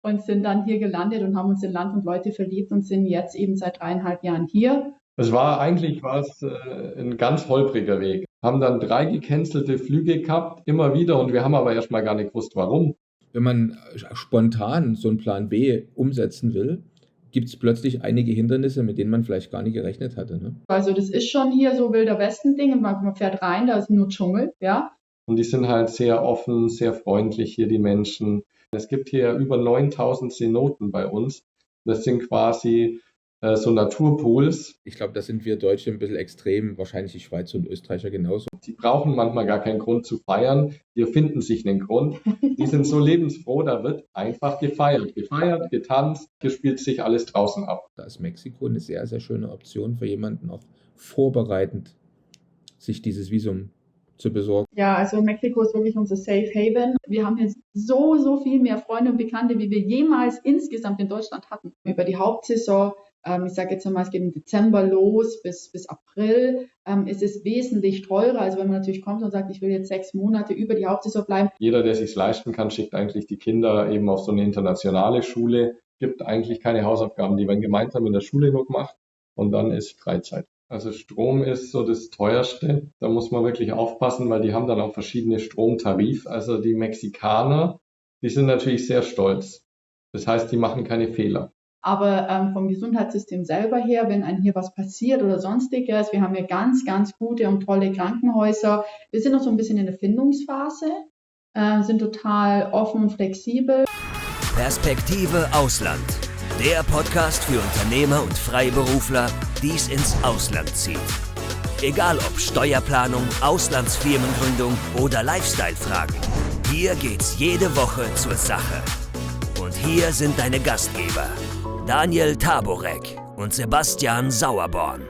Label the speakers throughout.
Speaker 1: und sind dann hier gelandet und haben uns in Land und Leute verliebt und sind jetzt eben seit 3,5 Jahren hier.
Speaker 2: Eigentlich war es ein ganz holpriger Weg. Haben dann 3 gecancelte Flüge gehabt, immer wieder, und wir haben aber erstmal gar nicht gewusst, warum.
Speaker 3: Wenn man spontan so einen Plan B umsetzen will, gibt es plötzlich einige Hindernisse, mit denen man vielleicht gar nicht gerechnet hatte. Ne?
Speaker 1: Also das ist schon hier so Wilder Westen-Ding und man fährt rein, da ist nur Dschungel, ja.
Speaker 2: Und die sind halt sehr offen, sehr freundlich hier, die Menschen. Es gibt hier über 9000 Cenoten bei uns. Das sind quasi so Naturpools.
Speaker 3: Ich glaube, da sind wir Deutsche ein bisschen extrem, wahrscheinlich die Schweizer und Österreicher genauso.
Speaker 2: Die brauchen manchmal gar keinen Grund zu feiern. Hier finden sich einen Grund. Die sind so lebensfroh, da wird einfach gefeiert, getanzt, hier spielt sich alles draußen ab.
Speaker 3: Da ist Mexiko eine sehr, sehr schöne Option für jemanden, auch vorbereitend, sich dieses Visum zu besorgen.
Speaker 1: Ja, also Mexiko ist wirklich unser Safe Haven. Wir haben hier so viel mehr Freunde und Bekannte, wie wir jemals insgesamt in Deutschland hatten. Über die Hauptsaison, ich sage jetzt einmal, es geht im Dezember los bis April, ist es wesentlich teurer. Also wenn man natürlich kommt und sagt, ich will jetzt 6 Monate über die Hauptsaison bleiben.
Speaker 2: Jeder, der sich leisten kann, schickt eigentlich die Kinder eben auf so eine internationale Schule. Gibt eigentlich keine Hausaufgaben, die werden gemeinsam in der Schule nur gemacht und dann ist Freizeit. Also Strom ist so das Teuerste. Da muss man wirklich aufpassen, weil die haben dann auch verschiedene Stromtarife. Also die Mexikaner, die sind natürlich sehr stolz. Das heißt, die machen keine Fehler.
Speaker 1: Aber vom Gesundheitssystem selber her, wenn einem hier was passiert oder sonstiges, wir haben hier ganz gute und tolle Krankenhäuser. Wir sind noch so ein bisschen in der Findungsphase, sind total offen und flexibel.
Speaker 4: Perspektive Ausland. Der Podcast für Unternehmer und Freiberufler, die es ins Ausland zieht. Egal ob Steuerplanung, Auslandsfirmengründung oder Lifestyle-Fragen. Hier geht's jede Woche zur Sache. Und hier sind deine Gastgeber, Daniel Taborek und Sebastian Sauerborn.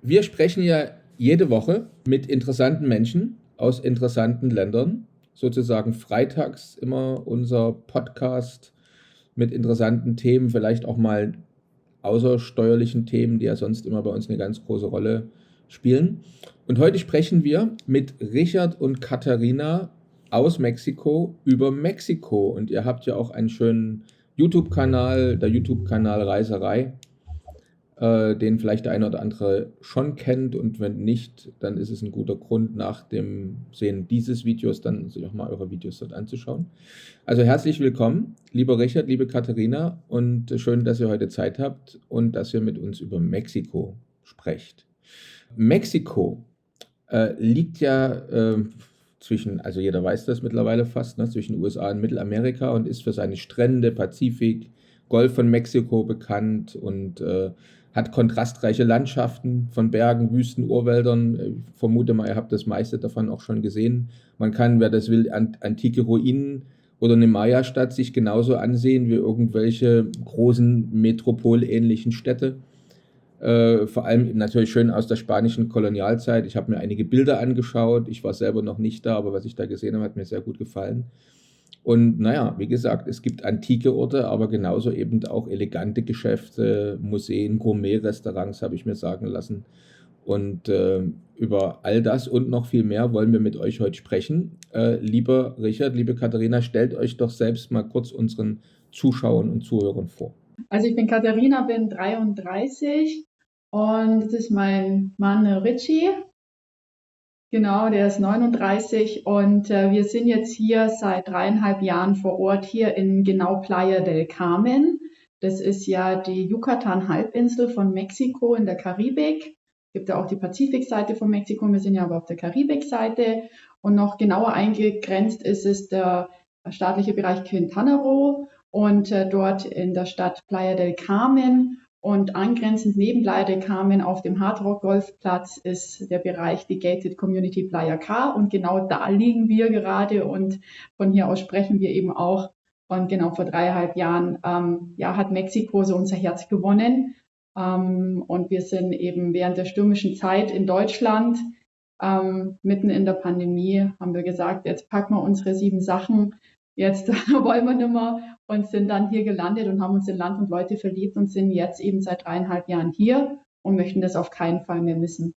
Speaker 3: Wir sprechen ja jede Woche mit interessanten Menschen aus interessanten Ländern. Sozusagen freitags immer unser Podcast mit interessanten Themen, vielleicht auch mal außersteuerlichen Themen, die ja sonst immer bei uns eine ganz große Rolle spielen. Und heute sprechen wir mit Richard und Katharina aus Mexiko über Mexiko. Und ihr habt ja auch einen schönen YouTube-Kanal, der YouTube-Kanal Reiserei, den vielleicht der eine oder andere schon kennt, und wenn nicht, dann ist es ein guter Grund, nach dem Sehen dieses Videos dann sich auch mal eure Videos dort anzuschauen. Also herzlich willkommen, lieber Richard, liebe Katharina, und schön, dass ihr heute Zeit habt und dass ihr mit uns über Mexiko sprecht. Mexiko liegt ja zwischen, also jeder weiß das mittlerweile fast, ne, zwischen USA und Mittelamerika und ist für seine Strände, Pazifik, Golf von Mexiko bekannt und hat kontrastreiche Landschaften von Bergen, Wüsten, Urwäldern. Ich vermute mal, ihr habt das meiste davon auch schon gesehen. Man kann, wer das will, antike Ruinen oder eine Maya-Stadt sich genauso ansehen wie irgendwelche großen metropolähnlichen Städte. Vor allem natürlich schön aus der spanischen Kolonialzeit. Ich habe mir einige Bilder angeschaut. Ich war selber noch nicht da, aber was ich da gesehen habe, hat mir sehr gut gefallen. Und naja, wie gesagt, es gibt antike Orte, aber genauso eben auch elegante Geschäfte, Museen, Gourmet-Restaurants, habe ich mir sagen lassen. Und über all das und noch viel mehr wollen wir mit euch heute sprechen. Lieber Richard, liebe Katharina, stellt euch doch selbst mal kurz unseren Zuschauern und Zuhörern vor.
Speaker 1: Also ich bin Katharina, bin 33 und das ist mein Mann Richie. Genau, der ist 39 und wir sind jetzt hier seit 3,5 Jahren vor Ort hier in genau Playa del Carmen. Das ist ja die Yucatan-Halbinsel von Mexiko in der Karibik. Es gibt ja auch die Pazifikseite von Mexiko, wir sind ja aber auf der Karibikseite. Und noch genauer eingegrenzt ist es der staatliche Bereich Quintana Roo und dort in der Stadt Playa del Carmen. Und angrenzend neben Playa del Carmen auf dem Hard Rock Golfplatz ist der Bereich die Gated Community Playa K. Und genau da liegen wir gerade und von hier aus sprechen wir eben auch. Und genau vor 3,5 Jahren hat Mexiko so unser Herz gewonnen. Und wir sind eben während der stürmischen Zeit in Deutschland, mitten in der Pandemie, haben wir gesagt, jetzt packen wir unsere 7 Sachen. Jetzt wollen wir nicht mehr und sind dann hier gelandet und haben uns in Land und Leute verliebt und sind jetzt eben seit 3,5 Jahren hier und möchten das auf keinen Fall mehr missen.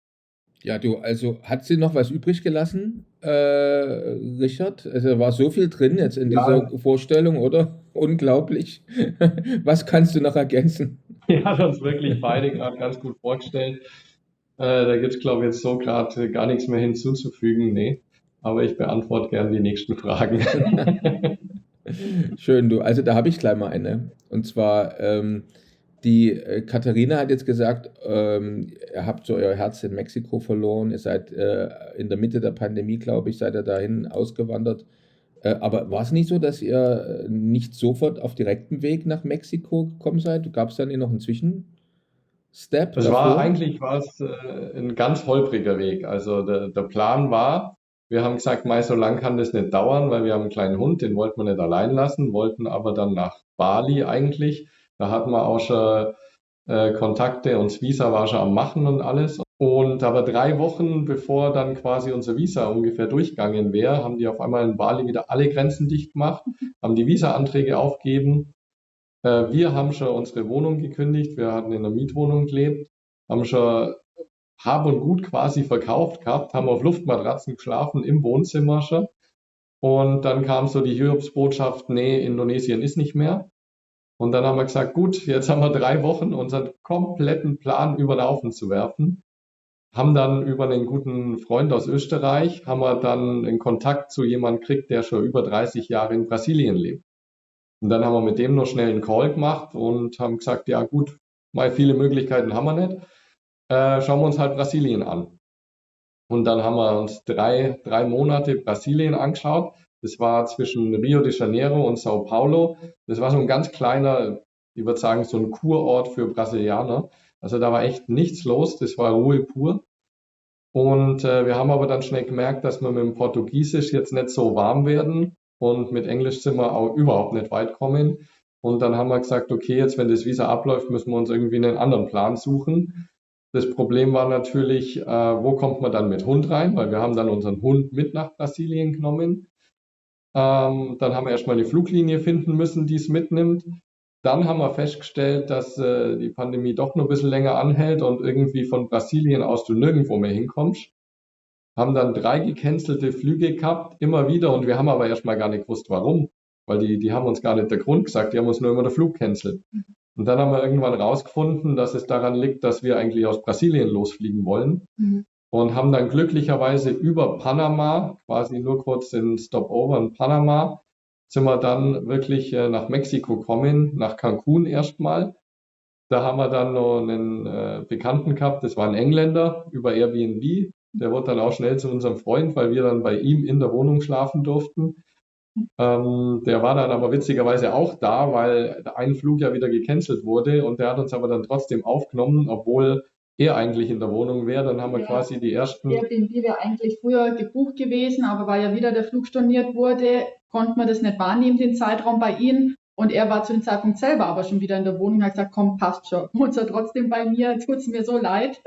Speaker 3: Ja, du, also hat sie noch was übrig gelassen, Richard? Also war so viel drin jetzt in
Speaker 2: Ja,
Speaker 3: dieser Vorstellung, oder? Unglaublich. Was kannst du noch ergänzen?
Speaker 2: wir haben uns wirklich beide gerade ganz gut vorgestellt. Da gibt es, glaube ich, jetzt so gerade gar nichts mehr hinzuzufügen. Nee, aber ich beantworte gern die nächsten Fragen.
Speaker 3: Schön, du. Also da habe ich gleich mal eine. Und zwar, die Katharina hat jetzt gesagt, ihr habt so euer Herz in Mexiko verloren. Ihr seid in der Mitte der Pandemie, glaube ich, seid ihr dahin ausgewandert. Aber war es nicht so, dass ihr nicht sofort auf direktem Weg nach Mexiko gekommen seid? Gab es dann noch einen Zwischenstep davor?
Speaker 2: War es ein ganz holpriger Weg. Also der Plan war, wir haben gesagt, Mai, so lang kann das nicht dauern, weil wir haben einen kleinen Hund, den wollten wir nicht allein lassen, wollten aber dann nach Bali eigentlich. Da hatten wir auch schon Kontakte und das Visa war schon am Machen und alles. Und aber 3 Wochen bevor dann quasi unser Visa ungefähr durchgegangen wäre, haben die auf einmal in Bali wieder alle Grenzen dicht gemacht, haben die Visa-Anträge aufgegeben. Wir haben schon unsere Wohnung gekündigt, wir hatten in einer Mietwohnung gelebt, haben schon Hab und Gut quasi verkauft gehabt, haben auf Luftmatratzen geschlafen im Wohnzimmer schon. Und dann kam so die Hiobsbotschaft, nee, Indonesien ist nicht mehr. Und dann haben wir gesagt, gut, jetzt haben wir 3 Wochen, unseren kompletten Plan über den Haufen zu werfen. Haben dann über einen guten Freund aus Österreich, haben wir dann einen Kontakt zu jemandem gekriegt, der schon über 30 Jahre in Brasilien lebt. Und dann haben wir mit dem noch schnell einen Call gemacht und haben gesagt, ja gut, mal viele Möglichkeiten haben wir nicht. Schauen wir uns halt Brasilien an. Und dann haben wir uns 3 Monate Brasilien angeschaut. Das war zwischen Rio de Janeiro und Sao Paulo. Das war so ein ganz kleiner, ich würde sagen, so ein Kurort für Brasilianer. Also da war echt nichts los. Das war Ruhe pur. Und wir haben aber dann schnell gemerkt, dass wir mit dem Portugiesisch jetzt nicht so warm werden. Und mit Englisch sind wir auch überhaupt nicht weit kommen. Und dann haben wir gesagt, okay, jetzt wenn das Visa abläuft, müssen wir uns irgendwie einen anderen Plan suchen. Das Problem war natürlich, wo kommt man dann mit Hund rein? Weil wir haben dann unseren Hund mit nach Brasilien genommen. Dann haben wir erstmal eine Fluglinie finden müssen, die es mitnimmt. Dann haben wir festgestellt, dass die Pandemie doch noch ein bisschen länger anhält und irgendwie von Brasilien aus du nirgendwo mehr hinkommst. Haben dann 3 gecancelte Flüge gehabt, immer wieder. Und wir haben aber erstmal gar nicht gewusst, warum. Weil die haben uns gar nicht der Grund gesagt, die haben uns nur immer der Flug cancelt. Und dann haben wir irgendwann rausgefunden, dass es daran liegt, dass wir eigentlich aus Brasilien losfliegen wollen. Und haben dann glücklicherweise über Panama, quasi nur kurz den Stopover in Panama, sind wir dann wirklich nach Mexiko gekommen, nach Cancun erstmal. Da haben wir dann noch einen Bekannten gehabt, das war ein Engländer, über Airbnb. Der wurde dann auch schnell zu unserem Freund, weil wir dann bei ihm in der Wohnung schlafen durften. Der war dann aber witzigerweise auch da, weil ein Flug ja wieder gecancelt wurde und der hat uns aber dann trotzdem aufgenommen, obwohl er eigentlich in der Wohnung wäre. Dann haben wir quasi die ersten.
Speaker 1: Airbnb wäre eigentlich früher gebucht gewesen, aber weil ja wieder der Flug storniert wurde, konnte man das nicht wahrnehmen, den Zeitraum bei ihm. Und er war zu dem Zeitpunkt selber aber schon wieder in der Wohnung und hat gesagt, komm, passt schon. Und so trotzdem bei mir, tut es mir so leid.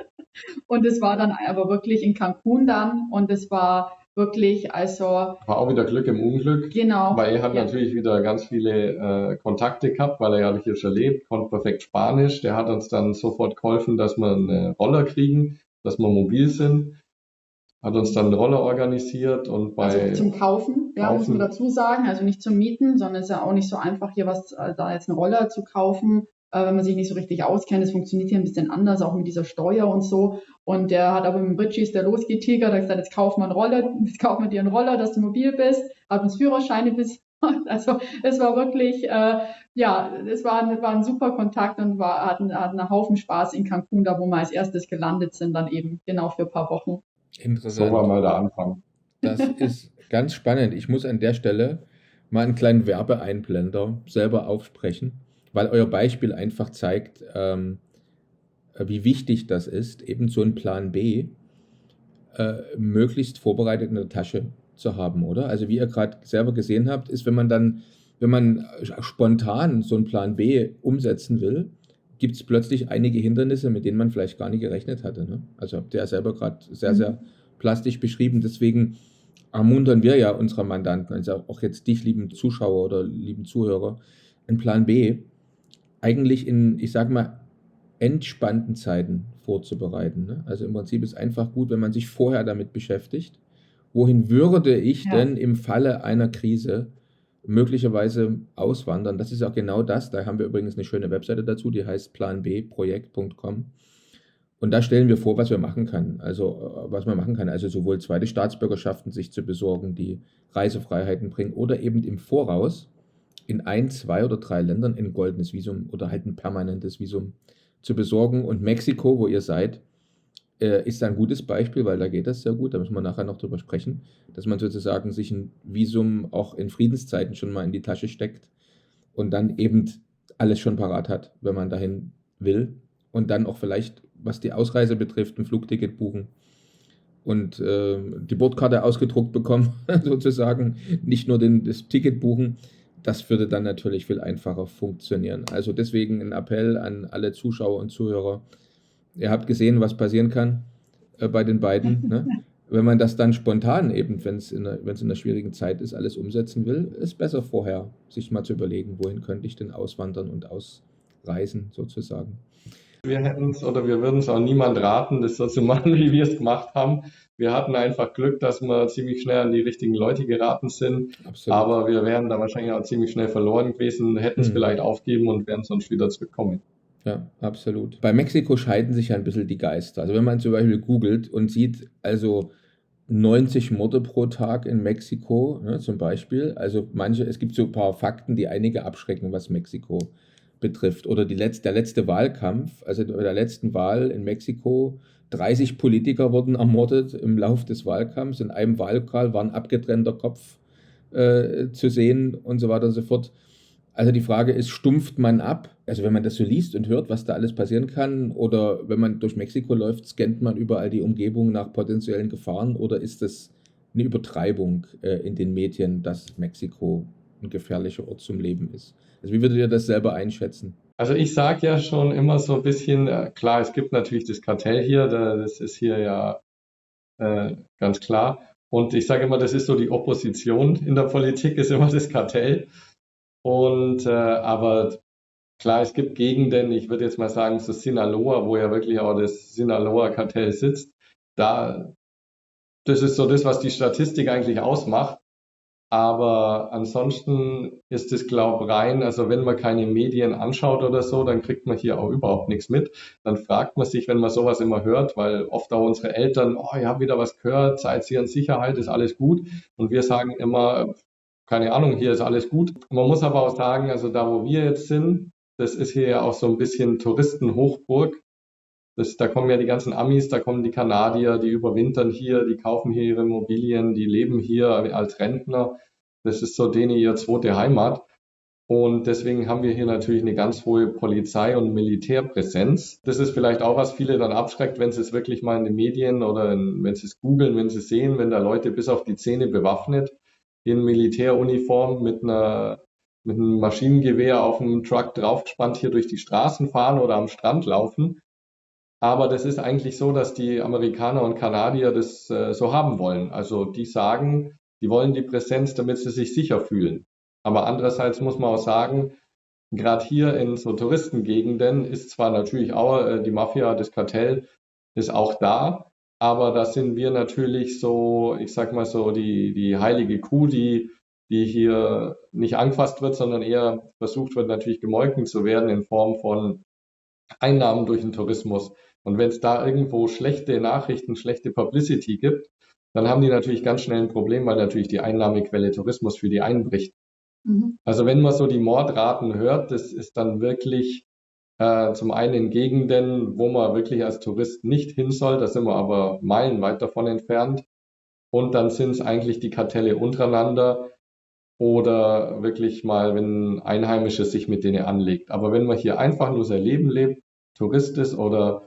Speaker 1: Und es war dann aber wirklich in Cancun dann und es war wirklich, also.
Speaker 2: War auch wieder Glück im Unglück.
Speaker 1: Genau.
Speaker 2: Weil er hat natürlich wieder ganz viele Kontakte gehabt, weil er ja hier schon lebt, konnte perfekt Spanisch. Der hat uns dann sofort geholfen, dass wir einen Roller kriegen, dass wir mobil sind. Hat uns dann einen Roller organisiert und bei.
Speaker 1: Also zum Kaufen, ja, muss man dazu sagen. Also nicht zum Mieten, sondern es ist ja auch nicht so einfach, hier da jetzt einen Roller zu kaufen, wenn man sich nicht so richtig auskennt. Es funktioniert hier ein bisschen anders, auch mit dieser Steuer und so. Und der hat aber mit dem Ritchie ist der losgetigert, hat gesagt, jetzt kaufen wir einen Roller, jetzt kaufen wir dir einen Roller, dass du mobil bist, hat uns Führerscheine besorgt. Also es war wirklich, es war ein super Kontakt und hatten einen Haufen Spaß in Cancun, da wo wir als erstes gelandet sind, dann eben genau für ein paar Wochen.
Speaker 3: Interessant.
Speaker 2: So war mal der Anfang.
Speaker 3: Das ist ganz spannend. Ich muss an der Stelle mal einen kleinen Werbeeinblender selber aufsprechen, weil euer Beispiel einfach zeigt, wie wichtig das ist, eben so einen Plan B möglichst vorbereitet in der Tasche zu haben, oder? Also wie ihr gerade selber gesehen habt, ist, wenn man spontan so einen Plan B umsetzen will, gibt es plötzlich einige Hindernisse, mit denen man vielleicht gar nicht gerechnet hatte. Ne? Also habt ihr ja selber gerade sehr, sehr plastisch beschrieben. Deswegen ermuntern wir ja unsere Mandanten, also auch jetzt dich, lieben Zuschauer oder lieben Zuhörer, einen Plan B eigentlich in, ich sage mal, entspannten Zeiten vorzubereiten. Ne? Also im Prinzip ist einfach gut, wenn man sich vorher damit beschäftigt. Wohin würde ich
Speaker 1: Ja.
Speaker 3: denn im Falle einer Krise möglicherweise auswandern? Das ist auch genau das. Da haben wir übrigens eine schöne Webseite dazu, die heißt planbprojekt.com. Und da stellen wir vor, was wir machen kann. Also was man machen kann. Also sowohl zweite Staatsbürgerschaften sich zu besorgen, die Reisefreiheiten bringen, oder eben im Voraus in 1, 2 oder 3 Ländern ein goldenes Visum oder halt ein permanentes Visum zu besorgen. Und Mexiko, wo ihr seid, ist ein gutes Beispiel, weil da geht das sehr gut. Da müssen wir nachher noch drüber sprechen, dass man sozusagen sich ein Visum auch in Friedenszeiten schon mal in die Tasche steckt und dann eben alles schon parat hat, wenn man dahin will. Und dann auch vielleicht, was die Ausreise betrifft, ein Flugticket buchen und die Bordkarte ausgedruckt bekommen, sozusagen, nicht nur das Ticket buchen. Das würde dann natürlich viel einfacher funktionieren. Also deswegen ein Appell an alle Zuschauer und Zuhörer. Ihr habt gesehen, was passieren kann bei den beiden. Ne? Wenn man das dann spontan eben, wenn es in einer schwierigen Zeit ist, alles umsetzen will, ist besser vorher, sich mal zu überlegen, wohin könnte ich denn auswandern und ausreisen sozusagen.
Speaker 2: Wir hätten es oder wir würden es auch niemand raten, das so zu machen, wie wir es gemacht haben. Wir hatten einfach Glück, dass wir ziemlich schnell an die richtigen Leute geraten sind.
Speaker 3: Absolut.
Speaker 2: Aber wir wären da wahrscheinlich auch ziemlich schnell verloren gewesen, hätten es vielleicht aufgeben und wären sonst wieder zurückgekommen.
Speaker 3: Ja, absolut. Bei Mexiko scheiden sich ja ein bisschen die Geister. Also wenn man zum Beispiel googelt und sieht, also 90 Morde pro Tag in Mexiko, ne, zum Beispiel. Also es gibt so ein paar Fakten, die einige abschrecken, was Mexiko betrifft. Oder der letzte Wahlkampf, also bei der letzten Wahl in Mexiko, 30 Politiker wurden ermordet im Lauf des Wahlkampfs. In einem Wahllokal war ein abgetrennter Kopf zu sehen und so weiter und so fort. Also die Frage ist, stumpft man ab? Also wenn man das so liest und hört, was da alles passieren kann, oder wenn man durch Mexiko läuft, scannt man überall die Umgebung nach potenziellen Gefahren, oder ist das eine Übertreibung in den Medien, dass Mexiko ein gefährlicher Ort zum Leben ist? Also wie würdet ihr das selber einschätzen?
Speaker 2: Also ich sage ja schon immer so ein bisschen, klar, es gibt natürlich das Kartell hier, das ist hier ja ganz klar. Und ich sage immer, das ist so die Opposition in der Politik, ist immer das Kartell. Und aber klar, es gibt Gegenden, ich würde jetzt mal sagen, so Sinaloa, wo ja wirklich auch das Sinaloa-Kartell sitzt. Das ist so das, was die Statistik eigentlich ausmacht. Aber ansonsten ist es, glaube ich, rein, also wenn man keine Medien anschaut oder so, dann kriegt man hier auch überhaupt nichts mit. Dann fragt man sich, wenn man sowas immer hört, weil oft auch unsere Eltern, oh, ich habe wieder was gehört, seid ihr in Sicherheit, ist alles gut. Und wir sagen immer, keine Ahnung, hier ist alles gut. Man muss aber auch sagen, also da, wo wir jetzt sind, das ist hier ja auch so ein bisschen Touristenhochburg. Da kommen ja die ganzen Amis, da kommen die Kanadier, die überwintern hier, die kaufen hier ihre Immobilien, die leben hier als Rentner. Das ist so denen ihre zweite Heimat. Und deswegen haben wir hier natürlich eine ganz hohe Polizei- und Militärpräsenz. Das ist vielleicht auch, was viele dann abschreckt, wenn sie es wirklich mal in den Medien oder wenn sie es googeln, wenn sie sehen, wenn da Leute bis auf die Zähne bewaffnet in Militäruniform mit einem Maschinengewehr auf dem Truck draufgespannt hier durch die Straßen fahren oder am Strand laufen. Aber das ist eigentlich so, dass die Amerikaner und Kanadier das so haben wollen. Also die sagen, die wollen die Präsenz, damit sie sich sicher fühlen. Aber andererseits muss man auch sagen, gerade hier in so Touristengegenden ist zwar natürlich auch die Mafia, das Kartell ist auch da, aber da sind wir natürlich so, ich sag mal so, die heilige Kuh, die hier nicht angefasst wird, sondern eher versucht wird, natürlich gemolken zu werden in Form von Einnahmen durch den Tourismus. Und wenn es da irgendwo schlechte Nachrichten, schlechte Publicity gibt, dann haben die natürlich ganz schnell ein Problem, weil natürlich die Einnahmequelle Tourismus für die einbricht. Also wenn man so die Mordraten hört, das ist dann wirklich zum einen in Gegenden, wo man wirklich als Tourist nicht hin soll, da sind wir aber meilenweit davon entfernt. Und dann sind es eigentlich die Kartelle untereinander oder wirklich mal, wenn Einheimische sich mit denen anlegt. Aber wenn man hier einfach nur sein Leben lebt, Tourist ist oder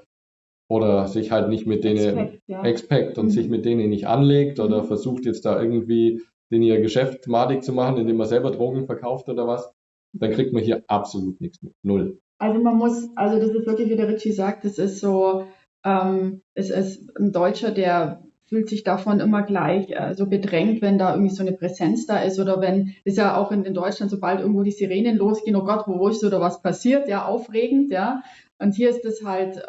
Speaker 2: sich halt nicht mit denen Expat und sich mit denen nicht anlegt oder versucht jetzt da irgendwie den ihr Geschäft madig zu machen, indem man selber Drogen verkauft oder was, dann kriegt man hier absolut nichts mit. Null.
Speaker 1: Also das ist wirklich, wie der Richie sagt, es ist so, es ist ein Deutscher, der fühlt sich davon immer gleich so bedrängt, wenn da irgendwie so eine Präsenz da ist oder wenn, ist ja auch in Deutschland, sobald irgendwo die Sirenen losgehen, oh Gott, wo ist oder was passiert, ja, aufregend, ja. Und hier ist es halt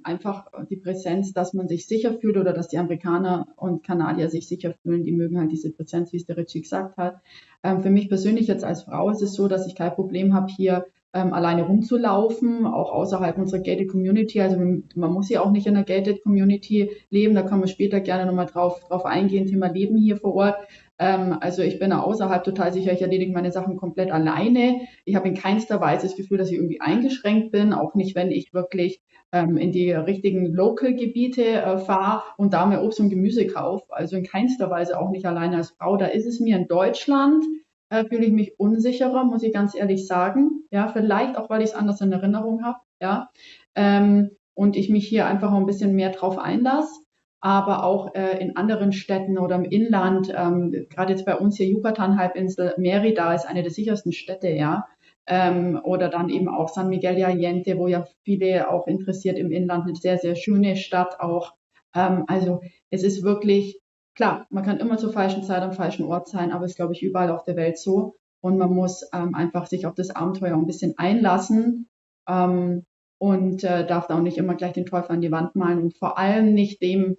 Speaker 1: einfach die Präsenz, dass man sich sicher fühlt oder dass die Amerikaner und Kanadier sich sicher fühlen. Die mögen halt diese Präsenz, wie es der Richie gesagt hat. Für mich persönlich jetzt als Frau ist es so, dass ich kein Problem habe, hier alleine rumzulaufen, auch außerhalb unserer Gated Community. Also man muss ja auch nicht in einer Gated Community leben. Da kann man später gerne nochmal drauf eingehen, Thema Leben hier vor Ort. Also ich bin da außerhalb total sicher, ich erledige meine Sachen komplett alleine. Ich habe in keinster Weise das Gefühl, dass ich irgendwie eingeschränkt bin, auch nicht, wenn ich wirklich in die richtigen Local-Gebiete fahre und da mir Obst und Gemüse kaufe. Also in keinster Weise auch nicht alleine als Frau. Da ist es mir in Deutschland, fühle ich mich unsicherer, muss ich ganz ehrlich sagen. Ja, vielleicht auch, weil ich es anders in Erinnerung habe. Ja, und ich mich hier einfach auch ein bisschen mehr drauf einlasse. Aber auch in anderen Städten oder im Inland, gerade jetzt bei uns hier Yucatan-Halbinsel, Mérida ist eine der sichersten Städte, ja. Oder dann eben auch San Miguel de Allende, wo ja viele auch interessiert im Inland, eine sehr, sehr schöne Stadt auch. Also es ist wirklich, klar, man kann immer zur falschen Zeit am falschen Ort sein, aber es ist, glaube ich, überall auf der Welt so. Und man muss einfach sich auf das Abenteuer ein bisschen einlassen. Und darf da auch nicht immer gleich den Teufel an die Wand malen und vor allem nicht dem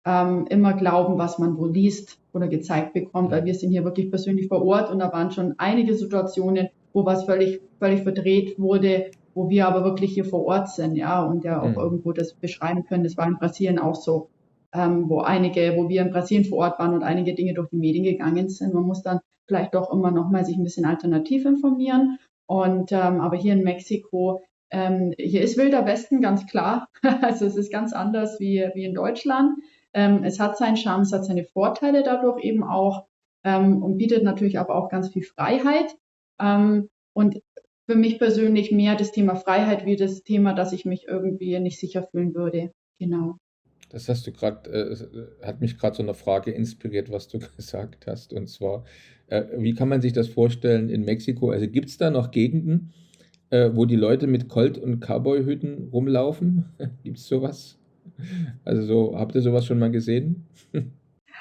Speaker 1: immer glauben, was man wo liest oder gezeigt bekommt, weil wir sind hier wirklich persönlich vor Ort und da waren schon einige Situationen, wo was völlig verdreht wurde, wo wir aber wirklich hier vor Ort sind, ja, und ja auch irgendwo das beschreiben können. Das war in Brasilien auch so, wo wir in Brasilien vor Ort waren und einige Dinge durch die Medien gegangen sind. Man muss dann vielleicht doch immer noch mal sich ein bisschen alternativ informieren und aber hier in Mexiko, hier ist Wilder Westen, ganz klar. Also es ist ganz anders wie in Deutschland. Es hat seinen Charme, es hat seine Vorteile dadurch eben auch und bietet natürlich aber auch ganz viel Freiheit. Und für mich persönlich mehr das Thema Freiheit wie das Thema, dass ich mich irgendwie nicht sicher fühlen würde. Genau.
Speaker 3: Das hast du gerade, hat mich gerade so eine Frage inspiriert, was du gesagt hast. Und zwar, wie kann man sich das vorstellen in Mexiko? Also gibt es da noch Gegenden, wo die Leute mit Colt- und Cowboy-Hüten rumlaufen? Gibt es sowas? Also habt ihr sowas schon mal gesehen?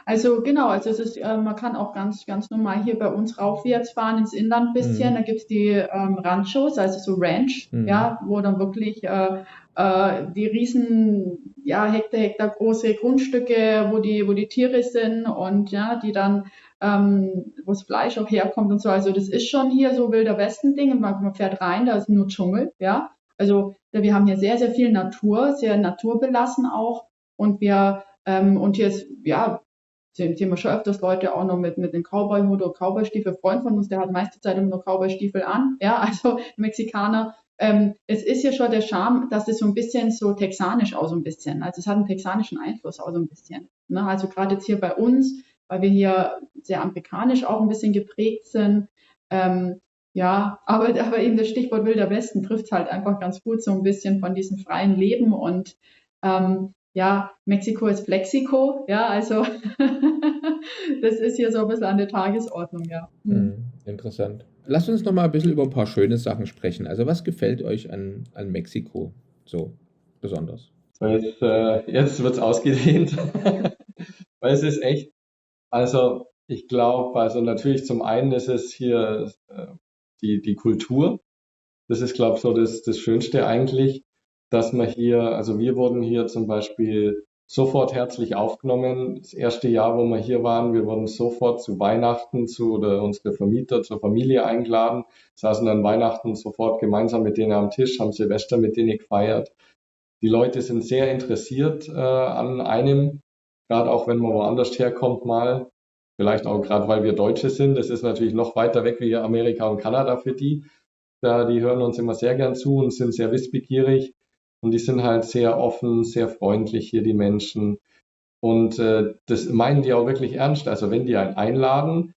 Speaker 1: Also genau, also es ist, man kann auch ganz normal hier bei uns raufwärts fahren ins Inland ein bisschen. Da gibt's die Ranchos, also so Ranch, ja, wo dann wirklich die riesen, ja, Hektar große Grundstücke, wo die Tiere sind und ja, die dann, wo das Fleisch auch herkommt und so. Also das ist schon hier so Wilder Westen-Ding und man fährt rein, da ist nur Dschungel, ja. Also wir haben hier sehr, sehr viel Natur, sehr naturbelassen auch und und hier ist, ja, sehen wir schon öfters Leute auch noch mit den Cowboy-Hut oder Cowboy-Stiefel. Ein Freund von uns, der hat meiste Zeit immer nur Cowboy-Stiefel an, ja, also Mexikaner. Es ist ja schon der Charme, dass es so ein bisschen so texanisch auch so ein bisschen, also es hat einen texanischen Einfluss auch so ein bisschen, ne? Also gerade jetzt hier bei uns, weil wir hier sehr amerikanisch auch ein bisschen geprägt sind, ja, aber eben das Stichwort Wilder Westen trifft halt einfach ganz gut so ein bisschen von diesem freien Leben und ja, Mexiko ist Flexiko, ja, also das ist hier so ein bisschen an der Tagesordnung, ja.
Speaker 3: Interessant. Lasst uns noch mal ein bisschen über ein paar schöne Sachen sprechen. Also was gefällt euch an Mexiko so besonders?
Speaker 2: Jetzt wird es ausgedehnt, weil es ist echt, also ich glaube, also natürlich zum einen ist es hier die Kultur, das ist glaube ich so das Schönste eigentlich, dass man hier, also wir wurden hier zum Beispiel sofort herzlich aufgenommen. Das erste Jahr, wo wir hier waren, wir wurden sofort zu Weihnachten oder unsere Vermieter zur Familie eingeladen, saßen dann Weihnachten sofort gemeinsam mit denen am Tisch, haben Silvester mit denen gefeiert. Die Leute sind sehr interessiert an einem, gerade auch wenn man woanders herkommt mal, vielleicht auch gerade, weil wir Deutsche sind. Das ist natürlich noch weiter weg wie Amerika und Kanada für die. Die hören uns immer sehr gern zu und sind sehr wissbegierig. Und die sind halt sehr offen, sehr freundlich hier, die Menschen. Und das meinen die auch wirklich ernst. Also wenn die einen einladen,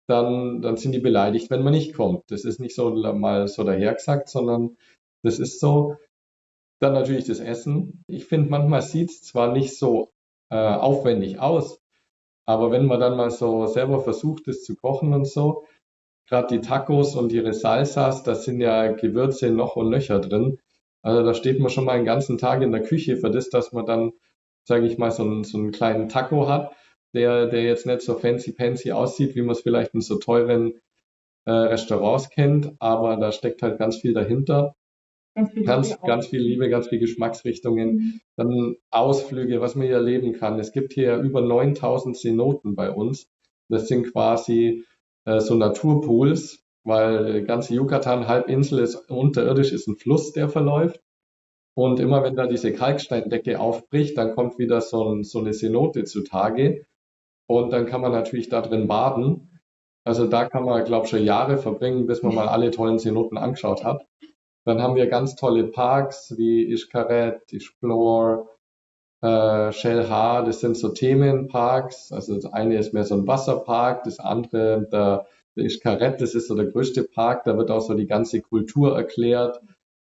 Speaker 2: dann sind die beleidigt, wenn man nicht kommt. Das ist nicht so mal so dahergesagt, sondern das ist so. Dann natürlich das Essen. Ich finde, manchmal sieht es zwar nicht so aufwendig aus, aber wenn man dann mal so selber versucht, es zu kochen und so, gerade die Tacos und ihre Salsas, da sind ja Gewürze noch und nöcher drin. Also da steht man schon mal einen ganzen Tag in der Küche für das, dass man dann sage ich mal, so einen kleinen Taco hat, der jetzt nicht so fancy aussieht, wie man es vielleicht in so teuren Restaurants kennt, aber da steckt halt ganz viel dahinter. Ganz viel Liebe, ganz viel Geschmacksrichtungen. Dann Ausflüge, was man hier erleben kann. Es gibt hier über 9000 Cenoten bei uns. Das sind quasi so Naturpools, weil die ganze Yucatan-Halbinsel ist unterirdisch, ist ein Fluss, der verläuft. Und immer wenn da diese Kalksteindecke aufbricht, dann kommt wieder so eine Cenote zutage. Und dann kann man natürlich da drin baden. Also da kann man, glaube ich, schon Jahre verbringen, bis man mal alle tollen Cenoten angeschaut hat. Dann haben wir ganz tolle Parks wie Xcaret, Explore, Xel-Há, das sind so Themenparks. Also das eine ist mehr so ein Wasserpark, das andere, der Xcaret, das ist so der größte Park, da wird auch so die ganze Kultur erklärt,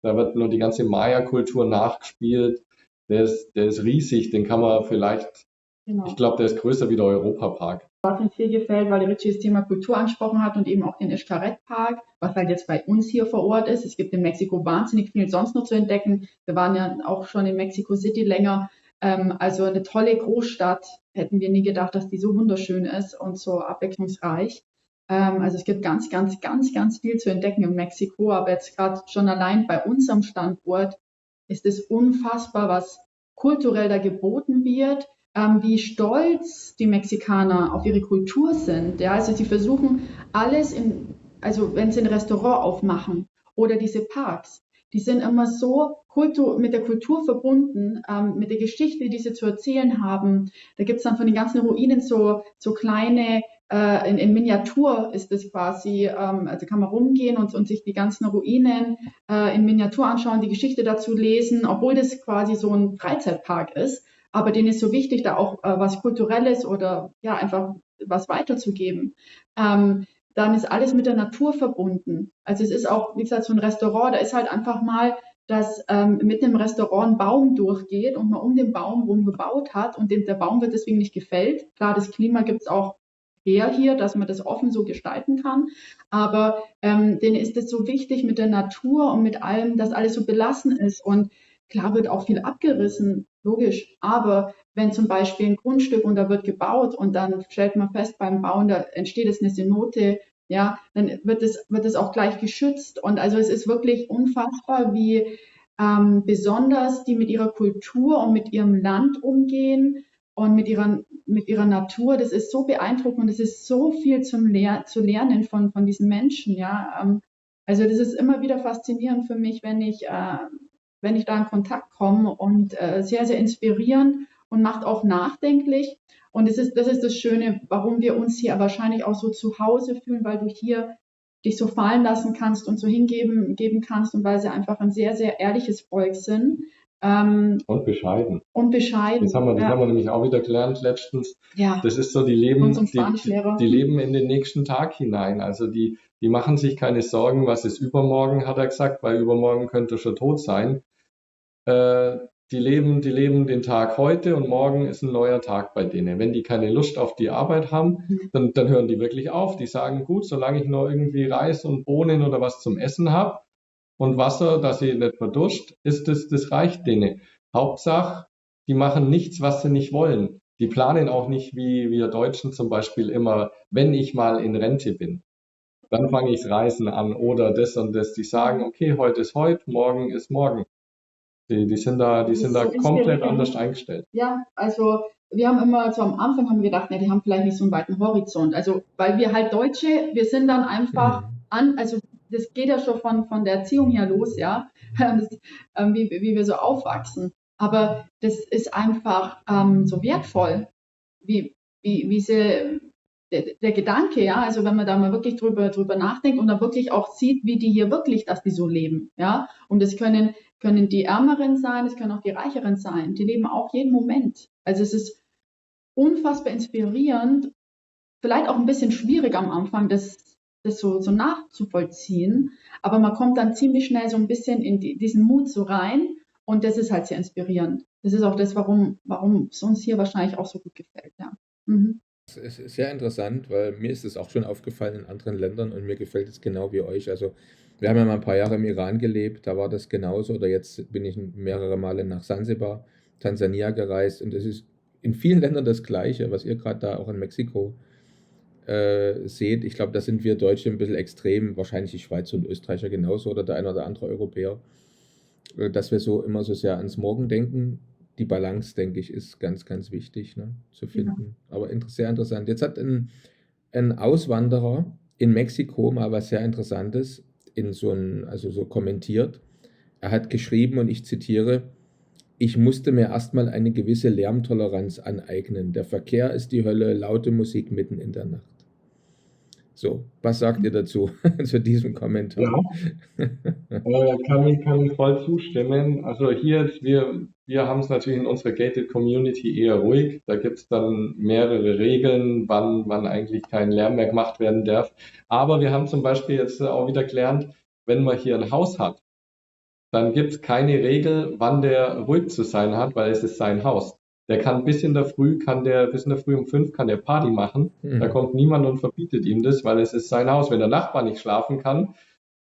Speaker 2: da wird nur die ganze Maya-Kultur nachgespielt. Der ist riesig, den kann man vielleicht, ich glaube, der ist größer wie der Europapark.
Speaker 1: Was uns hier gefällt, weil der Richie das Thema Kultur angesprochen hat und eben auch den Xcaret-Park, was halt jetzt bei uns hier vor Ort ist. Es gibt in Mexiko wahnsinnig viel sonst noch zu entdecken. Wir waren ja auch schon in Mexico City länger. Also eine tolle Großstadt. Hätten wir nie gedacht, dass die so wunderschön ist und so abwechslungsreich. Also es gibt ganz, ganz, ganz, ganz viel zu entdecken in Mexiko. Aber jetzt gerade schon allein bei unserem Standort ist es unfassbar, was kulturell da geboten wird. Wie stolz die Mexikaner auf ihre Kultur sind. Ja, also sie versuchen alles also wenn sie ein Restaurant aufmachen oder diese Parks, die sind immer so mit der Kultur verbunden, mit der Geschichte, die sie zu erzählen haben. Da gibt es dann von den ganzen Ruinen so kleine, in Miniatur ist das quasi, also kann man rumgehen und sich die ganzen Ruinen in Miniatur anschauen, die Geschichte dazu lesen, obwohl das quasi so ein Freizeitpark ist. Aber denen ist so wichtig, da auch was Kulturelles oder ja einfach was weiterzugeben. Dann ist alles mit der Natur verbunden. Also es ist auch, wie gesagt, so ein Restaurant, da ist halt einfach mal, dass mit einem Restaurant ein Baum durchgeht und man um den Baum rum gebaut hat und der Baum wird deswegen nicht gefällt. Klar, das Klima gibt es auch hier, dass man das offen so gestalten kann. Aber denen ist es so wichtig mit der Natur und mit allem, dass alles so belassen ist. Und klar wird auch viel abgerissen, logisch. Aber wenn zum Beispiel ein Grundstück und da wird gebaut und dann stellt man fest beim Bauen, da entsteht jetzt eine Cenote, ja, dann wird es auch gleich geschützt. Und also es ist wirklich unfassbar, wie besonders die mit ihrer Kultur und mit ihrem Land umgehen und mit ihrer Natur. Das ist so beeindruckend und es ist so viel zu lernen von diesen Menschen, ja. Also das ist immer wieder faszinierend für mich, wenn ich da in Kontakt komme und sehr, sehr inspirierend und macht auch nachdenklich. Und das ist das Schöne, warum wir uns hier wahrscheinlich auch so zu Hause fühlen, weil du hier dich so fallen lassen kannst und so hingeben kannst und weil sie einfach ein sehr, sehr ehrliches Volk sind.
Speaker 2: Und bescheiden. Das haben wir nämlich auch wieder gelernt letztens.
Speaker 1: Ja.
Speaker 2: Das ist so, die leben in den nächsten Tag hinein. Also die machen sich keine Sorgen, was ist übermorgen, hat er gesagt, weil übermorgen könnte er schon tot sein. Die leben den Tag heute und morgen ist ein neuer Tag bei denen. Wenn die keine Lust auf die Arbeit haben, dann hören die wirklich auf. Die sagen, gut, solange ich noch irgendwie Reis und Bohnen oder was zum Essen habe und Wasser, dass ich nicht verdurst, das reicht denen. Hauptsache, die machen nichts, was sie nicht wollen. Die planen auch nicht, wie wir Deutschen zum Beispiel immer, wenn ich mal in Rente bin, dann fange ich das Reisen an oder das und das. Die sagen, okay, heute ist heute, morgen ist morgen. Die sind da komplett anders eingestellt.
Speaker 1: Ja, also wir haben immer so am Anfang haben wir gedacht, die haben vielleicht nicht so einen weiten Horizont. Also weil wir halt Deutsche, wir sind dann einfach also das geht ja schon von der Erziehung her los, ja, wie wir so aufwachsen. Aber das ist einfach so wertvoll, wie sie der Gedanke, ja, also wenn man da mal wirklich drüber nachdenkt und dann wirklich auch sieht, wie die hier wirklich, dass die so leben, ja, und das können die Ärmeren sein, es können auch die Reicheren sein, die leben auch jeden Moment. Also es ist unfassbar inspirierend, vielleicht auch ein bisschen schwierig am Anfang, das so nachzuvollziehen, aber man kommt dann ziemlich schnell so ein bisschen in diesen Mut so rein und das ist halt sehr inspirierend. Das ist auch das, warum es uns hier wahrscheinlich auch so gut gefällt, ja.
Speaker 3: Es ist sehr interessant, weil mir ist es auch schon aufgefallen in anderen Ländern und mir gefällt es genau wie euch. Also wir haben ja mal ein paar Jahre im Iran gelebt, da war das genauso. Oder jetzt bin ich mehrere Male nach Sansibar. Tansania gereist und es ist in vielen Ländern das Gleiche, was ihr gerade da auch in Mexiko seht. Ich glaube, da sind wir Deutsche ein bisschen extrem, wahrscheinlich die Schweizer und Österreicher genauso oder der eine oder andere Europäer, dass wir so immer so sehr ans Morgen denken. Die Balance, denke ich, ist ganz, ganz wichtig, ne, zu finden. Aber sehr interessant. Jetzt hat ein Auswanderer in Mexiko mal was sehr Interessantes also so kommentiert. Er hat geschrieben, und ich zitiere: Ich musste mir erstmal eine gewisse Lärmtoleranz aneignen. Der Verkehr ist die Hölle, laute Musik mitten in der Nacht. So, was sagt ihr dazu, zu diesem Kommentar?
Speaker 2: Kann ich voll zustimmen. Also hier, wir haben es natürlich in unserer Gated Community eher ruhig. Da gibt es dann mehrere Regeln, wann eigentlich kein Lärm mehr gemacht werden darf. Aber wir haben zum Beispiel jetzt auch wieder gelernt, wenn man hier ein Haus hat, dann gibt es keine Regel, wann der ruhig zu sein hat, weil es ist sein Haus. Der kann bis in der Früh um 5 kann der Party machen. Da kommt niemand und verbietet ihm das, weil es ist sein Haus. Wenn der Nachbar nicht schlafen kann,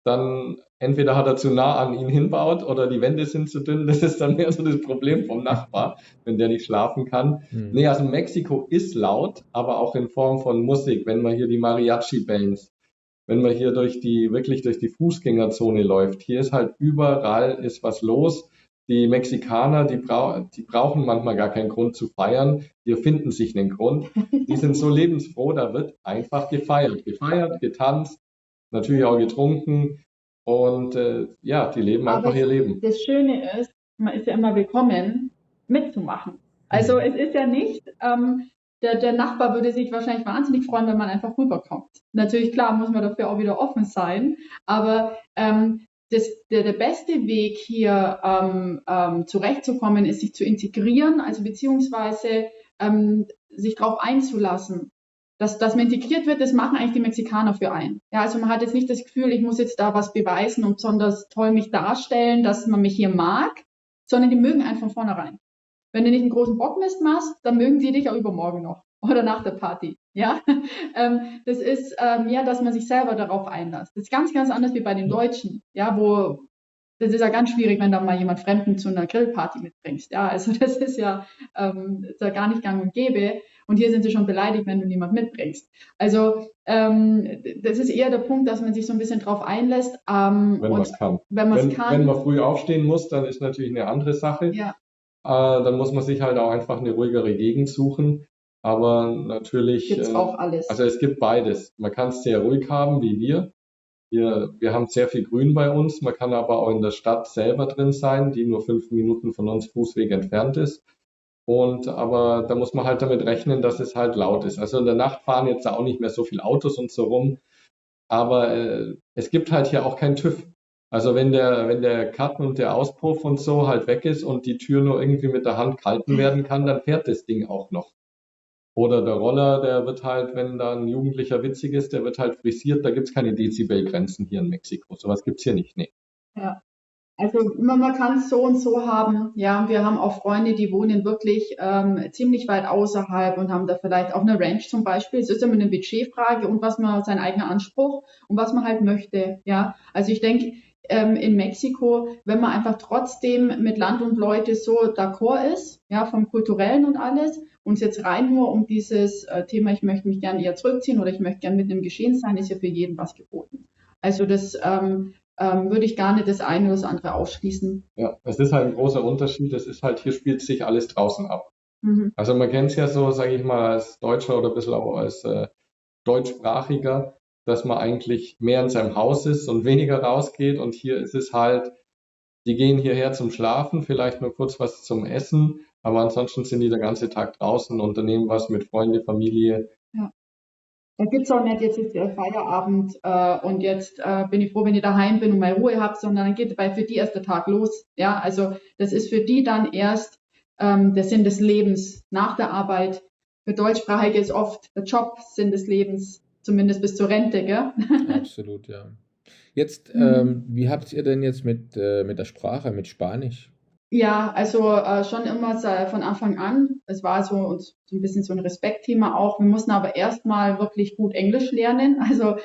Speaker 2: dann entweder hat er zu nah an ihn hinbaut oder die Wände sind zu dünn. Das ist dann mehr so das Problem vom Nachbar, wenn der nicht schlafen kann. Nee, also Mexiko ist laut, aber auch in Form von Musik. Wenn man hier die Mariachi-Bands, wenn man hier wirklich durch die Fußgängerzone läuft, hier ist halt überall ist was los. Die Mexikaner, die brauchen manchmal gar keinen Grund zu feiern. Die erfinden sich einen Grund. Die sind so lebensfroh, da wird einfach gefeiert, getanzt, natürlich auch getrunken und die leben einfach ihr Leben.
Speaker 1: Das Schöne ist, man ist ja immer willkommen, mitzumachen. Also es ist ja nicht, der Nachbar würde sich wahrscheinlich wahnsinnig freuen, wenn man einfach rüberkommt. Natürlich, klar, muss man dafür auch wieder offen sein, aber der beste Weg hier zurechtzukommen ist, sich zu integrieren, also beziehungsweise sich darauf einzulassen. Dass man integriert wird, das machen eigentlich die Mexikaner für einen. Ja, also man hat jetzt nicht das Gefühl, ich muss jetzt da was beweisen und besonders toll mich darstellen, dass man mich hier mag, sondern die mögen einen von vornherein. Wenn du nicht einen großen Bockmist machst, dann mögen die dich auch übermorgen noch oder nach der Party. Ja, das ist dass man sich selber darauf einlässt. Das ist ganz, ganz anders wie bei den Deutschen. Ja, das ist ja ganz schwierig, wenn da mal jemand Fremden zu einer Grillparty mitbringst. Ja, also das ist ja gar nicht gang und gäbe. Und hier sind sie schon beleidigt, wenn du niemand mitbringst. Also das ist eher der Punkt, dass man sich so ein bisschen drauf einlässt.
Speaker 2: Wenn man es kann. Wenn man früh aufstehen muss, dann ist natürlich eine andere Sache. Ja. Dann muss man sich halt auch einfach eine ruhigere Gegend suchen. Aber natürlich,
Speaker 1: gibt's auch alles.
Speaker 2: Also es gibt beides. Man kann es sehr ruhig haben, wie wir. Wir haben sehr viel Grün bei uns. Man kann aber auch in der Stadt selber drin sein, die nur 5 Minuten von uns Fußweg entfernt ist. Aber da muss man halt damit rechnen, dass es halt laut ist. Also in der Nacht fahren jetzt auch nicht mehr so viele Autos und so rum. Aber es gibt halt hier auch keinen TÜV. Also wenn der Karten und der Auspuff und so halt weg ist und die Tür nur irgendwie mit der Hand gehalten werden kann, dann fährt das Ding auch noch. Oder der Roller, der wird halt, wenn da ein Jugendlicher witzig ist, der wird halt frisiert. Da gibt es keine Dezibelgrenzen hier in Mexiko. Sowas gibt es hier nicht. Nee.
Speaker 1: Ja, also man kann es so und so haben. Ja, wir haben auch Freunde, die wohnen wirklich ziemlich weit außerhalb und haben da vielleicht auch eine Ranch zum Beispiel. Es ist immer eine Budgetfrage und sein eigener Anspruch und was man halt möchte. Ja, also ich denke, in Mexiko, wenn man einfach trotzdem mit Land und Leute so d'accord ist, ja, vom Kulturellen und alles, uns jetzt rein nur um dieses Thema, ich möchte mich gerne eher zurückziehen oder ich möchte gerne mit dem Geschehen sein, ist ja für jeden was geboten. Also das würde ich gar nicht das eine oder das andere ausschließen.
Speaker 2: Ja, es ist halt ein großer Unterschied. Es ist halt, hier spielt sich alles draußen ab. Mhm. Also man kennt es ja so, sage ich mal, als Deutscher oder ein bisschen auch als Deutschsprachiger, dass man eigentlich mehr in seinem Haus ist und weniger rausgeht. Und hier ist es halt, die gehen hierher zum Schlafen, vielleicht nur kurz was zum Essen, aber ansonsten sind die den ganzen Tag draußen, unternehmen was mit Freunde, Familie.
Speaker 1: Ja. Da gibt es auch nicht, jetzt ist der Feierabend und jetzt bin ich froh, wenn ich daheim bin und meine Ruhe habe, sondern dann geht für die erst der Tag los. Ja, also das ist für die dann erst der Sinn des Lebens nach der Arbeit. Für Deutschsprachige ist oft der Job Sinn des Lebens. Zumindest bis zur Rente, gell?
Speaker 3: Absolut, ja. Jetzt, wie habt ihr denn jetzt mit der Sprache, mit Spanisch?
Speaker 1: Ja, also schon immer von Anfang an. Es war so ein bisschen so ein Respektthema auch. Wir mussten aber erstmal wirklich gut Englisch lernen. Also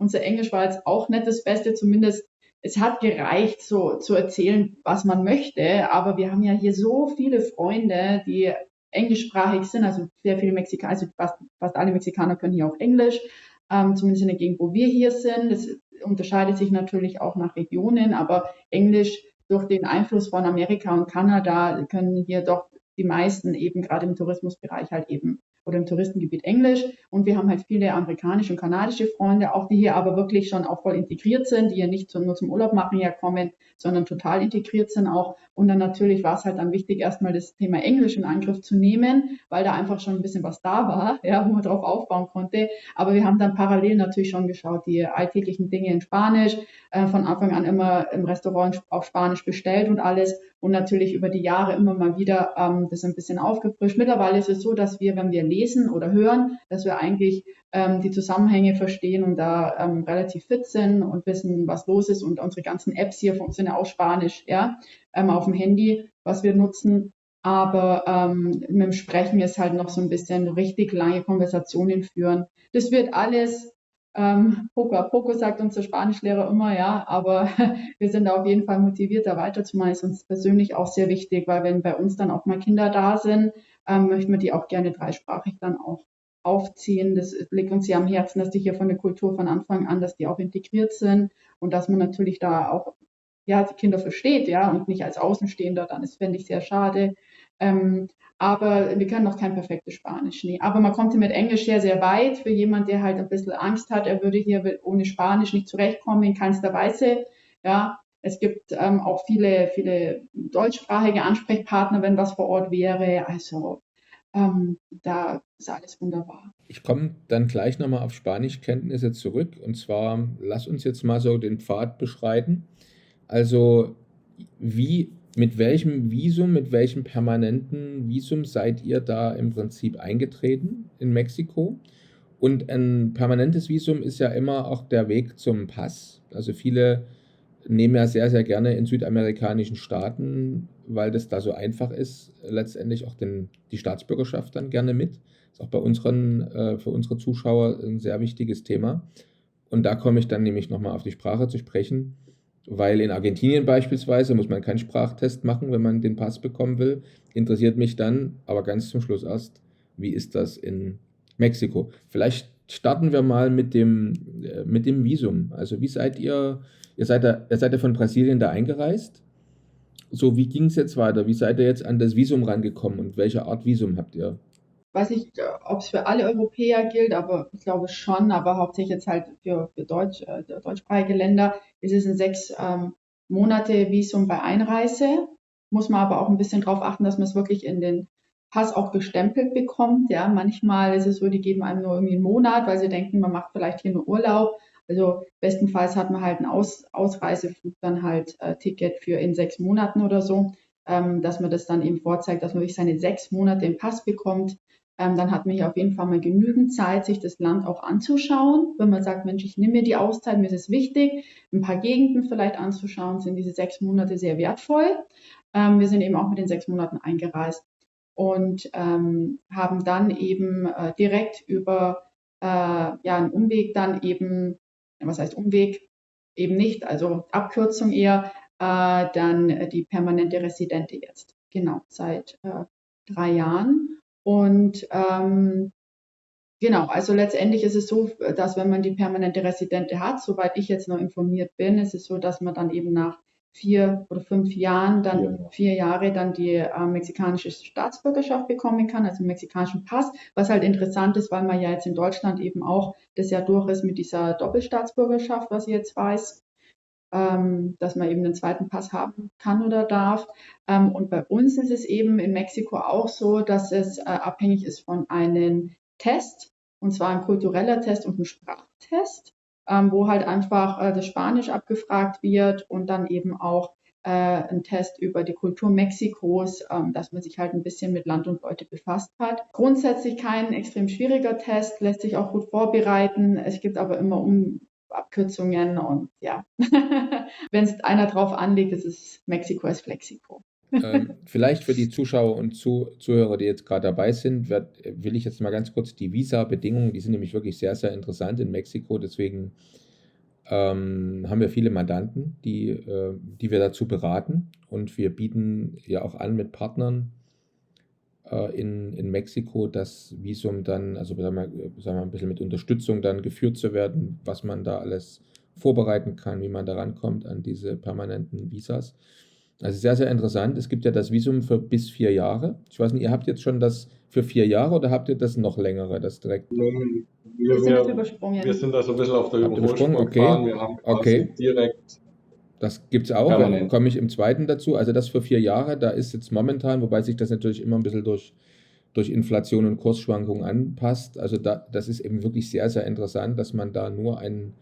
Speaker 1: unser Englisch war jetzt auch nicht das Beste, zumindest es hat gereicht, so zu erzählen, was man möchte, aber wir haben ja hier so viele Freunde, die englischsprachig sind, also sehr viele Mexikaner, also fast alle Mexikaner können hier auch Englisch, zumindest in der Gegend, wo wir hier sind. Das unterscheidet sich natürlich auch nach Regionen, aber Englisch durch den Einfluss von Amerika und Kanada können hier doch die meisten eben gerade im Tourismusbereich halt eben oder im Touristengebiet Englisch. Und wir haben halt viele amerikanische und kanadische Freunde, auch die hier aber wirklich schon auch voll integriert sind, die ja nicht nur zum Urlaub machen herkommen, sondern total integriert sind auch. Und dann natürlich war es halt dann wichtig, erstmal das Thema Englisch in Angriff zu nehmen, weil da einfach schon ein bisschen was da war, ja, wo man drauf aufbauen konnte. Aber wir haben dann parallel natürlich schon geschaut, die alltäglichen Dinge in Spanisch, von Anfang an immer im Restaurant auf Spanisch bestellt und alles. Und natürlich über die Jahre immer mal wieder das ein bisschen aufgefrischt. Mittlerweile ist es so, dass wir, wenn wir lesen oder hören, dass wir eigentlich die Zusammenhänge verstehen und da relativ fit sind und wissen, was los ist. Und unsere ganzen Apps hier sind ja auch Spanisch, ja, auf dem Handy, was wir nutzen. Aber mit dem Sprechen ist halt noch so ein bisschen richtig lange Konversationen führen. Das wird alles poco a poco, sagt unser Spanischlehrer immer, ja, aber wir sind da auf jeden Fall motiviert, da weiterzumachen. Ist uns persönlich auch sehr wichtig, weil wenn bei uns dann auch mal Kinder da sind, möchten wir die auch gerne dreisprachig dann auch aufziehen. Das liegt uns ja am Herzen, dass die hier von der Kultur von Anfang an, dass die auch integriert sind und dass man natürlich da auch ja, die Kinder versteht, ja, und nicht als Außenstehender, dann ist, fände ich sehr schade. Aber wir können noch kein perfektes Spanisch, nee. Aber man kommt hier mit Englisch sehr, sehr weit. Für jemanden, der halt ein bisschen Angst hat, er würde hier ohne Spanisch nicht zurechtkommen, in keinster Weise, ja. Es gibt auch viele, viele deutschsprachige Ansprechpartner, wenn was vor Ort wäre. Also da ist alles wunderbar.
Speaker 3: Ich komme dann gleich nochmal auf Spanischkenntnisse zurück. Und zwar, lass uns jetzt mal so den Pfad beschreiten. Also, mit welchem Visum, mit welchem permanenten Visum seid ihr da im Prinzip eingetreten in Mexiko? Und ein permanentes Visum ist ja immer auch der Weg zum Pass. Also viele nehmen ja sehr, sehr gerne in südamerikanischen Staaten, weil das da so einfach ist, letztendlich auch die Staatsbürgerschaft dann gerne mit. Ist auch für unsere Zuschauer ein sehr wichtiges Thema. Und da komme ich dann nämlich nochmal auf die Sprache zu sprechen, weil in Argentinien beispielsweise muss man keinen Sprachtest machen, wenn man den Pass bekommen will. Interessiert mich dann, aber ganz zum Schluss erst, wie ist das in Mexiko? Vielleicht starten wir mal mit dem Visum. Also wie seid ihr seid ja von Brasilien da eingereist. So, wie ging es jetzt weiter? Wie seid ihr jetzt an das Visum rangekommen und welche Art Visum habt ihr?
Speaker 1: Weiß nicht, ob es für alle Europäer gilt, aber ich glaube schon, aber hauptsächlich jetzt halt für deutschsprachige Länder ist es ein 6 Monate Visum bei Einreise. Muss man aber auch ein bisschen drauf achten, dass man es wirklich in den Pass auch gestempelt bekommt. Ja, manchmal ist es so, die geben einem nur irgendwie einen Monat, weil sie denken, man macht vielleicht hier nur Urlaub. Also bestenfalls hat man halt ein Ausreiseflug, dann halt Ticket für in 6 Monaten oder so, dass man das dann eben vorzeigt, dass man wirklich seine 6 Monate im Pass bekommt. Dann hat man hier auf jeden Fall mal genügend Zeit, sich das Land auch anzuschauen. Wenn man sagt, Mensch, ich nehme mir die Auszeit, mir ist es wichtig, ein paar Gegenden vielleicht anzuschauen, sind diese 6 Monate sehr wertvoll. Wir sind eben auch mit den 6 Monaten eingereist und haben dann eben direkt über einen Umweg dann eben, was heißt Umweg? Eben nicht, also Abkürzung eher, dann die permanente Residente jetzt. Genau, seit 3 Jahren. Und genau, also letztendlich ist es so, dass wenn man die permanente Residente hat, soweit ich jetzt noch informiert bin, ist es so, dass man dann eben nach 4 oder 5 Jahren, dann 4 Jahre dann die mexikanische Staatsbürgerschaft bekommen kann, also den mexikanischen Pass, was halt interessant ist, weil man ja jetzt in Deutschland eben auch das Jahr durch ist mit dieser Doppelstaatsbürgerschaft, was ich jetzt weiß, dass man eben einen zweiten Pass haben kann oder darf. Und bei uns ist es eben in Mexiko auch so, dass es abhängig ist von einem Test, und zwar ein kultureller Test und ein Sprachtest, wo halt einfach das Spanisch abgefragt wird und dann eben auch ein Test über die Kultur Mexikos, dass man sich halt ein bisschen mit Land und Leute befasst hat. Grundsätzlich kein extrem schwieriger Test, lässt sich auch gut vorbereiten. Es gibt aber immer Abkürzungen und ja, wenn es einer drauf anlegt, ist es Mexiko als Flexiko.
Speaker 3: Vielleicht für die Zuschauer und Zuhörer, die jetzt gerade dabei sind, will ich jetzt mal ganz kurz die Visa-Bedingungen, die sind nämlich wirklich sehr, sehr interessant in Mexiko, deswegen haben wir viele Mandanten, die wir dazu beraten. Und wir bieten ja auch an mit Partnern in Mexiko das Visum dann, also sagen wir ein bisschen mit Unterstützung dann geführt zu werden, was man da alles vorbereiten kann, wie man da rankommt an diese permanenten Visas. Also sehr, sehr interessant. Es gibt ja das Visum für bis 4 Jahre. Ich weiß nicht, ihr habt jetzt schon das für 4 Jahre oder habt ihr das noch längere, das direkt?
Speaker 1: Wir sind das übersprungen.
Speaker 2: Wir sind da so ein bisschen auf der
Speaker 3: Habt ihr übersprungen?
Speaker 2: Überholspur
Speaker 3: Okay.
Speaker 2: gefahren. Wir haben quasi
Speaker 3: Okay.
Speaker 2: direkt
Speaker 3: Das gibt es auch, da
Speaker 2: permanent.
Speaker 3: komme ich im zweiten dazu. Also das für 4 Jahre, da ist jetzt momentan, wobei sich das natürlich immer ein bisschen durch Inflation und Kursschwankungen anpasst. Also das ist eben wirklich sehr, sehr interessant, dass man da nur ein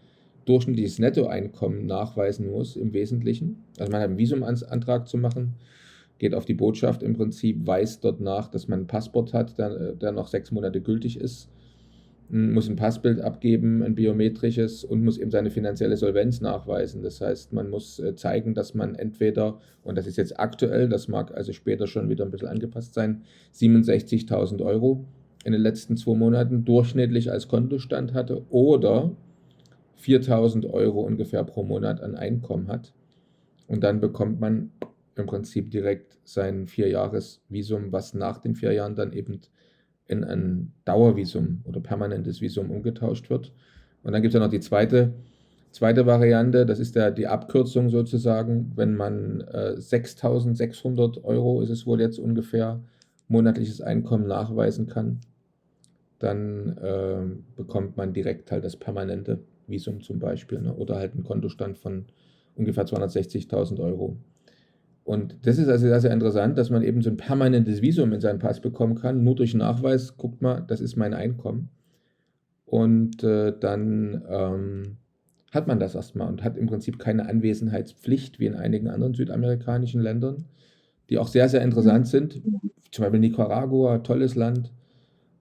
Speaker 3: durchschnittliches Nettoeinkommen nachweisen muss im Wesentlichen. Also man hat einen Visumantrag zu machen, geht auf die Botschaft im Prinzip, weist dort nach, dass man ein Passport hat, der noch 6 Monate gültig ist, muss ein Passbild abgeben, ein biometrisches, und muss eben seine finanzielle Solvenz nachweisen. Das heißt, man muss zeigen, dass man entweder, und das ist jetzt aktuell, das mag also später schon wieder ein bisschen angepasst sein, 67.000 Euro in den letzten 2 Monaten durchschnittlich als Kontostand hatte oder 4.000 Euro ungefähr pro Monat an Einkommen hat. Und dann bekommt man im Prinzip direkt sein 4-Jahres-Visum, was nach den 4 Jahren dann eben in ein Dauervisum oder permanentes Visum umgetauscht wird. Und dann gibt es ja noch die zweite Variante, das ist die Abkürzung sozusagen, wenn man 6.600 Euro, ist es wohl jetzt ungefähr, monatliches Einkommen nachweisen kann, dann bekommt man direkt halt das permanente Visum zum Beispiel, ne? Oder halt einen Kontostand von ungefähr 260.000 Euro. Und das ist also sehr, sehr interessant, dass man eben so ein permanentes Visum in seinen Pass bekommen kann, nur durch Nachweis, guckt mal, das ist mein Einkommen. Und dann hat man das erstmal und hat im Prinzip keine Anwesenheitspflicht wie in einigen anderen südamerikanischen Ländern, die auch sehr, sehr interessant sind. Zum Beispiel Nicaragua, tolles Land.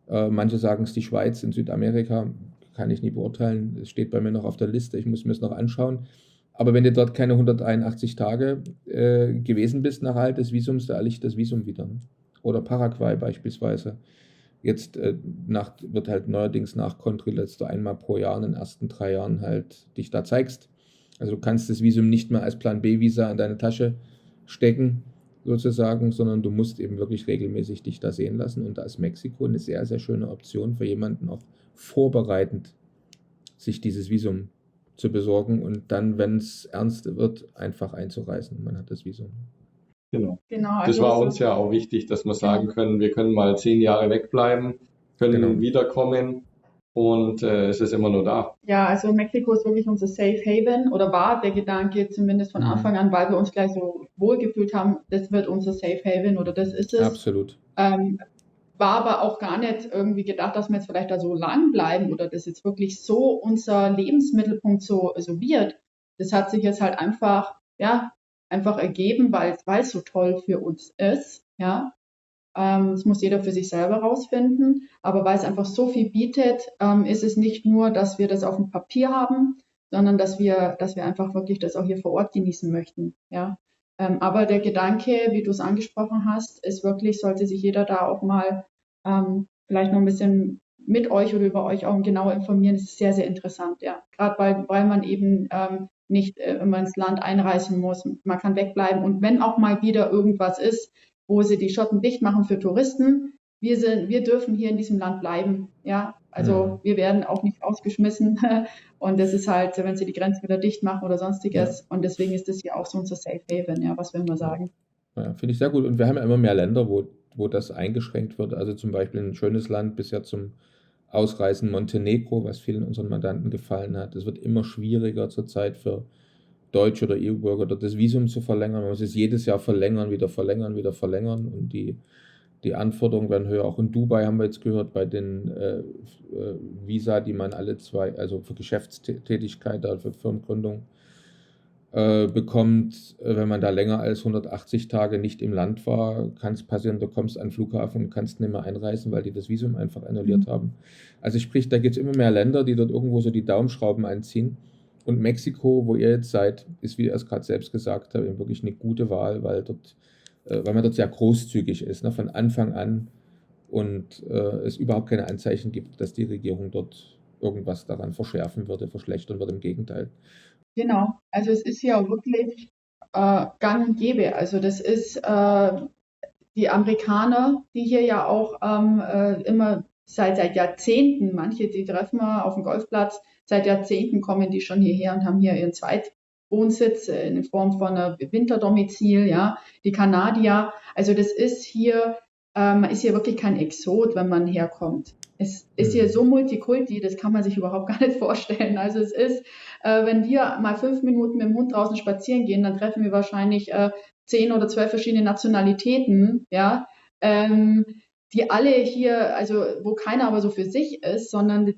Speaker 3: Manche sagen es die Schweiz in Südamerika, kann ich nie beurteilen. Es steht bei mir noch auf der Liste, ich muss mir es noch anschauen. Aber wenn du dort keine 181 Tage gewesen bist nach Erhalt des Visums, da erlischt das Visum wieder. Ne? Oder Paraguay beispielsweise. Jetzt wird halt neuerdings nachkontrolliert, dass du einmal pro Jahr in den ersten 3 Jahren halt dich da zeigst. Also du kannst das Visum nicht mehr als Plan-B-Visa in deine Tasche stecken, sozusagen, sondern du musst eben wirklich regelmäßig dich da sehen lassen. Und da ist Mexiko eine sehr, sehr schöne Option für jemanden auch vorbereitend, sich dieses Visum zu besorgen und dann, wenn es ernst wird, einfach einzureisen. Man hat das Visum.
Speaker 2: Genau.
Speaker 1: Genau,
Speaker 2: Das
Speaker 1: also
Speaker 2: war
Speaker 1: so,
Speaker 2: uns ja auch wichtig, dass wir sagen können, wir können mal 10 Jahre wegbleiben, können
Speaker 3: Genau.
Speaker 2: wiederkommen und es ist immer nur da.
Speaker 1: ja, also Mexiko ist wirklich unser Safe Haven oder war der Gedanke zumindest von Anfang an, weil wir uns gleich so wohlgefühlt haben, das wird unser Safe Haven oder das ist es.
Speaker 3: Absolut.
Speaker 1: War aber auch gar nicht irgendwie gedacht, dass wir jetzt vielleicht da so lang bleiben oder das jetzt wirklich so unser Lebensmittelpunkt so wird. Das hat sich jetzt halt einfach ergeben, weil es so toll für uns ist, ja. Das muss jeder für sich selber rausfinden, aber weil es einfach so viel bietet, ist es nicht nur, dass wir das auf dem Papier haben, sondern dass wir einfach wirklich das auch hier vor Ort genießen möchten, ja. Aber der Gedanke, wie du es angesprochen hast, ist wirklich, sollte sich jeder da auch mal vielleicht noch ein bisschen mit euch oder über euch auch genauer informieren, das ist sehr, sehr interessant, ja. Gerade weil man eben nicht immer ins Land einreisen muss, man kann wegbleiben und wenn auch mal wieder irgendwas ist, wo sie die Schotten dicht machen für Touristen, wir dürfen hier in diesem Land bleiben, ja. Also wir werden auch nicht ausgeschmissen und das ist halt, wenn sie die Grenzen wieder dicht machen oder sonstiges und deswegen ist das hier auch so unser Safe Haven, ja, was will man sagen.
Speaker 3: Ja, finde ich sehr gut. Und wir haben ja immer mehr Länder, wo das eingeschränkt wird. Also zum Beispiel ein schönes Land bisher zum Ausreisen, Montenegro, was vielen unseren Mandanten gefallen hat. Es wird immer schwieriger zurzeit für Deutsche oder EU-Bürger dort das Visum zu verlängern. Man muss es jedes Jahr verlängern, wieder verlängern und die Anforderungen werden höher. Auch in Dubai haben wir jetzt gehört, bei den Visa, die man also für Geschäftstätigkeit, für Firmengründung bekommt, wenn man da länger als 180 Tage nicht im Land war, kann es passieren, du kommst an den Flughafen und kannst nicht mehr einreisen, weil die das Visum einfach annulliert haben. Also sprich, da gibt es immer mehr Länder, die dort irgendwo so die Daumenschrauben einziehen. Und Mexiko, wo ihr jetzt seid, ist, wie ihr es gerade selbst gesagt habt, wirklich eine gute Wahl, weil man dort sehr großzügig ist, ne, von Anfang an und es überhaupt keine Anzeichen gibt, dass die Regierung dort irgendwas daran verschärfen würde, verschlechtern würde, im Gegenteil.
Speaker 1: Genau, also es ist ja wirklich gang und gäbe. Also das ist die Amerikaner, die hier ja auch immer seit Jahrzehnten, manche, die treffen wir auf dem Golfplatz, seit Jahrzehnten kommen die schon hierher und haben hier ihren Zweitwohnsitz in Form von einem Winterdomizil, ja, die Kanadier. Also das ist hier, man ist hier wirklich kein Exot, wenn man herkommt. Es ist hier so Multikulti, das kann man sich überhaupt gar nicht vorstellen. Also es ist, wenn wir mal 5 Minuten mit dem Hund draußen spazieren gehen, dann treffen wir wahrscheinlich 10 oder 12 verschiedene Nationalitäten, ja, die alle hier, also wo keiner aber so für sich ist, sondern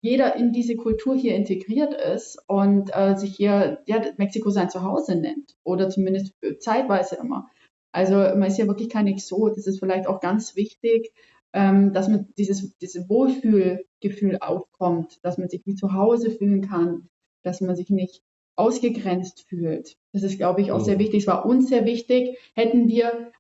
Speaker 1: jeder in diese Kultur hier integriert ist und sich hier ja, Mexiko sein Zuhause nennt oder zumindest zeitweise immer. Also man ist ja wirklich kein Exot. Das ist vielleicht auch ganz wichtig, dass man dieses Wohlfühlgefühl aufkommt, dass man sich wie zu Hause fühlen kann, dass man sich nicht ausgegrenzt fühlt. Das ist, glaube ich, auch sehr wichtig. Es war uns sehr wichtig. Hätten wir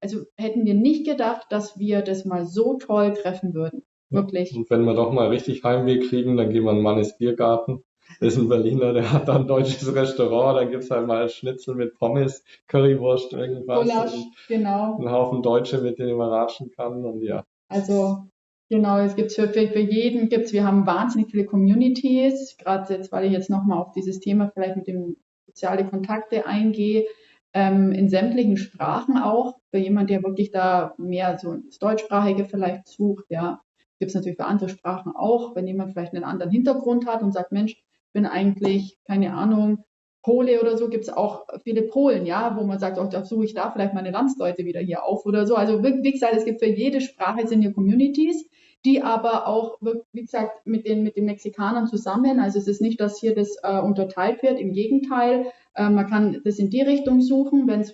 Speaker 1: nicht gedacht, dass wir das mal so toll treffen würden. Wirklich.
Speaker 2: Und wenn wir doch mal richtig Heimweh kriegen, dann gehen wir in Mannes Biergarten. Das ist ein Berliner, der hat da ein deutsches Restaurant, da gibt's halt mal Schnitzel mit Pommes, Currywurst, irgendwas.
Speaker 1: Gulasch, genau.
Speaker 2: Ein Haufen Deutsche, mit denen man ratschen kann und ja.
Speaker 1: Also genau, es gibt für jeden wir haben wahnsinnig viele Communities, gerade jetzt, weil ich jetzt nochmal auf dieses Thema vielleicht mit dem soziale Kontakte eingehe, in sämtlichen Sprachen auch, für jemand, der wirklich da mehr so das Deutschsprachige vielleicht sucht, ja. Gibt es natürlich für andere Sprachen auch, wenn jemand vielleicht einen anderen Hintergrund hat und sagt, Mensch, ich bin eigentlich, keine Ahnung, Pole oder so, gibt es auch viele Polen, ja, wo man sagt, auch da suche ich da vielleicht meine Landsleute wieder hier auf oder so. Also wie gesagt, es gibt für jede Sprache sind hier Communities, die aber auch, wie gesagt, mit den Mexikanern zusammen, also es ist nicht, dass hier das unterteilt wird, im Gegenteil, man kann das in die Richtung suchen, wenn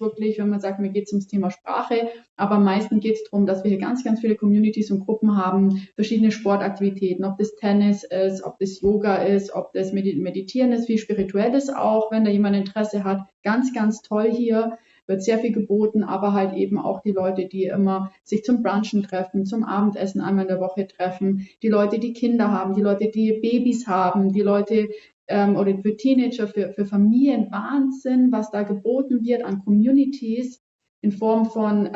Speaker 1: man sagt, mir geht es ums Thema Sprache, aber am meisten geht es darum, dass wir hier ganz, ganz viele Communities und Gruppen haben, verschiedene Sportaktivitäten, ob das Tennis ist, ob das Yoga ist, ob das Meditieren ist, viel Spirituelles auch, wenn da jemand Interesse hat. Ganz, ganz toll hier, wird sehr viel geboten, aber halt eben auch die Leute, die immer sich zum Brunchen treffen, zum Abendessen einmal in der Woche treffen, die Leute, die Kinder haben, die Leute, die Babys haben, die Leute, oder für Teenager, für Familien, Wahnsinn, was da geboten wird an Communities in Form von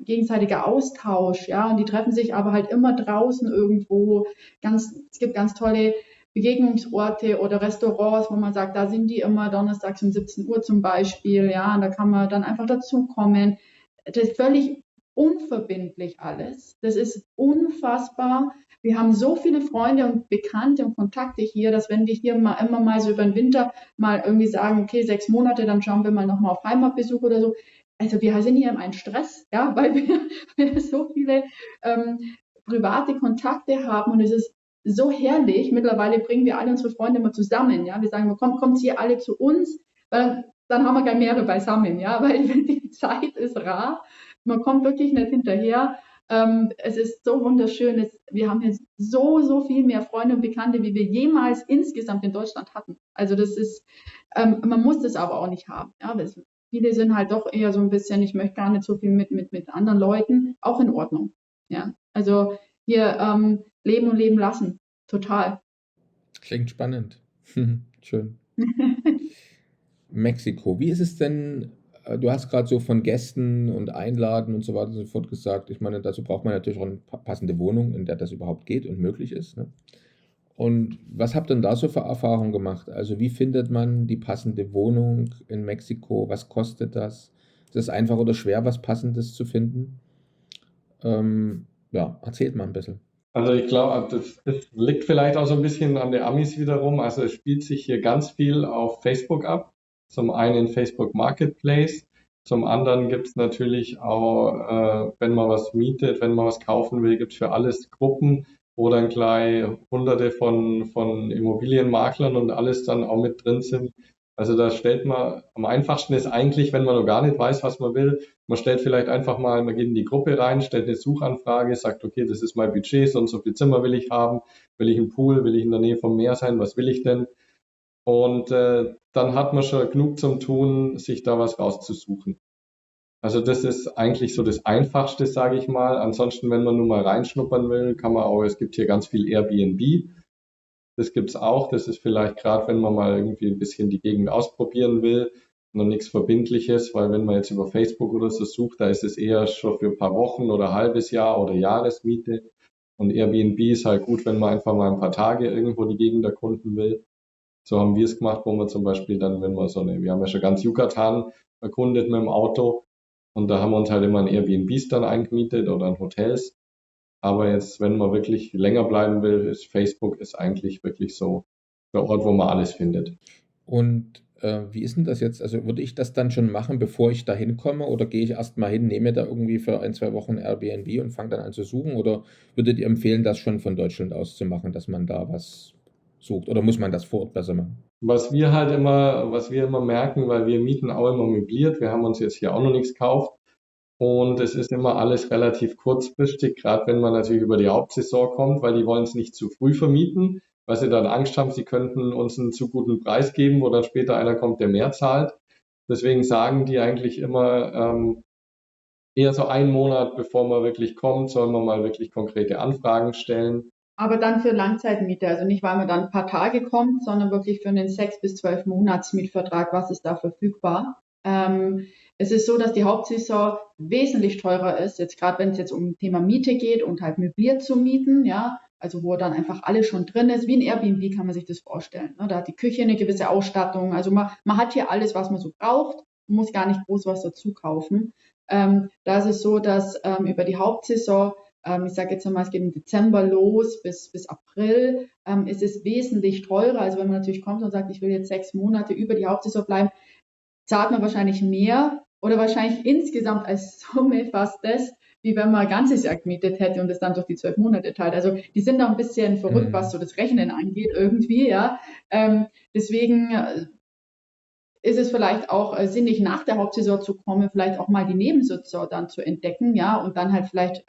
Speaker 1: gegenseitiger Austausch, ja, und die treffen sich aber halt immer draußen irgendwo. Es gibt ganz tolle Begegnungsorte oder Restaurants, wo man sagt, da sind die immer donnerstags um 17 Uhr zum Beispiel, ja, und da kann man dann einfach dazukommen. Das ist völlig unverbindlich alles. Das ist unfassbar. Wir haben so viele Freunde und Bekannte und Kontakte hier, dass wenn wir hier immer mal so über den Winter mal irgendwie sagen, okay, 6 Monate, dann schauen wir mal nochmal auf Heimatbesuch oder so. Also wir sind hier in einem Stress, ja, weil wir so viele private Kontakte haben und es ist so herrlich. Mittlerweile bringen wir alle unsere Freunde immer zusammen, ja. Wir sagen, kommt hier alle zu uns, dann haben wir gleich mehrere beisammen, ja, weil die Zeit ist rar. Man kommt wirklich nicht hinterher. Es ist so wunderschön. Wir haben jetzt so viel mehr Freunde und Bekannte, wie wir jemals insgesamt in Deutschland hatten. Also das ist, man muss das aber auch nicht haben. Ja, viele sind halt doch eher so ein bisschen, ich möchte gar nicht so viel mit anderen Leuten, auch in Ordnung. Ja, also hier leben und leben lassen. Total.
Speaker 3: Klingt spannend. Schön. Mexiko. Wie ist es denn? Du hast gerade so von Gästen und Einladen und so weiter und so fort gesagt. Ich meine, dazu braucht man natürlich auch eine passende Wohnung, in der das überhaupt geht und möglich ist. Ne? Und was habt ihr denn da so für Erfahrungen gemacht? Also wie findet man die passende Wohnung in Mexiko? Was kostet das? Ist es einfach oder schwer, was Passendes zu finden? Ja, erzählt mal ein bisschen.
Speaker 2: Also ich glaube, das liegt vielleicht auch so ein bisschen an der Amis wiederum. Also es spielt sich hier ganz viel auf Facebook ab. Zum einen Facebook Marketplace, zum anderen gibt es natürlich auch, wenn man was mietet, wenn man was kaufen will, gibt es für alles Gruppen, wo dann gleich hunderte von Immobilienmaklern und alles dann auch mit drin sind. Also da stellt man, am einfachsten ist eigentlich, wenn man noch gar nicht weiß, was man will, man stellt vielleicht einfach mal, man geht in die Gruppe rein, stellt eine Suchanfrage, sagt, okay, das ist mein Budget, so und so viel Zimmer will ich haben, will ich einen Pool, will ich in der Nähe vom Meer sein, was will ich denn? Und dann hat man schon genug zum Tun, sich da was rauszusuchen. Also das ist eigentlich so das Einfachste, sage ich mal. Ansonsten, wenn man nur mal reinschnuppern will, kann man auch, es gibt hier ganz viel Airbnb. Das gibt's auch. Das ist vielleicht gerade, wenn man mal irgendwie ein bisschen die Gegend ausprobieren will, noch nichts Verbindliches, weil wenn man jetzt über Facebook oder so sucht, da ist es eher schon für ein paar Wochen oder halbes Jahr oder Jahresmiete. Und Airbnb ist halt gut, wenn man einfach mal ein paar Tage irgendwo die Gegend erkunden will. So haben wir es gemacht, wo wir zum Beispiel dann, wenn wir wir haben ja schon ganz Yucatan erkundet mit dem Auto und da haben wir uns halt immer in Airbnbs dann eingemietet oder in Hotels. Aber jetzt, wenn man wirklich länger bleiben will, ist Facebook eigentlich wirklich so der Ort, wo man alles findet.
Speaker 3: Und wie ist denn das jetzt? Also würde ich das dann schon machen, bevor ich da hinkomme? Oder gehe ich erst mal hin, nehme da irgendwie für 1, 2 Wochen Airbnb und fange dann an zu suchen? Oder würdet ihr empfehlen, das schon von Deutschland aus zu machen, dass man da was sucht? Oder muss man das vor Ort besser machen?
Speaker 2: Was wir immer merken, weil wir mieten auch immer möbliert, wir haben uns jetzt hier auch noch nichts gekauft und es ist immer alles relativ kurzfristig, gerade wenn man natürlich über die Hauptsaison kommt, weil die wollen es nicht zu früh vermieten, weil sie dann Angst haben, sie könnten uns einen zu guten Preis geben, wo dann später einer kommt, der mehr zahlt. Deswegen sagen die eigentlich immer, eher so einen Monat, bevor man wirklich kommt, soll man mal wirklich konkrete Anfragen stellen.
Speaker 1: Aber dann für Langzeitmiete, also nicht, weil man dann ein paar Tage kommt, sondern wirklich für einen 6 bis 12 Monatsmietvertrag, was ist da verfügbar? Es ist so, dass die Hauptsaison wesentlich teurer ist, jetzt gerade wenn es jetzt um Thema Miete geht und halt möbliert zu mieten, ja, also wo dann einfach alles schon drin ist, wie ein Airbnb kann man sich das vorstellen. Ne? Da hat die Küche eine gewisse Ausstattung, also man hat hier alles, was man so braucht, man muss gar nicht groß was dazu kaufen. Da ist es so, dass über die Hauptsaison, ich sage jetzt einmal, es geht im Dezember los bis April, ist es wesentlich teurer. Also wenn man natürlich kommt und sagt, ich will jetzt 6 Monate über die Hauptsaison bleiben, zahlt man wahrscheinlich mehr oder wahrscheinlich insgesamt als Summe fast das, wie wenn man ein ganzes Jahr gemietet hätte und es dann durch die 12 Monate teilt. Also die sind da ein bisschen verrückt, was so das Rechnen angeht irgendwie, ja. Deswegen ist es vielleicht auch sinnig, nach der Hauptsaison zu kommen, vielleicht auch mal die Nebensaison dann zu entdecken, ja, und dann halt vielleicht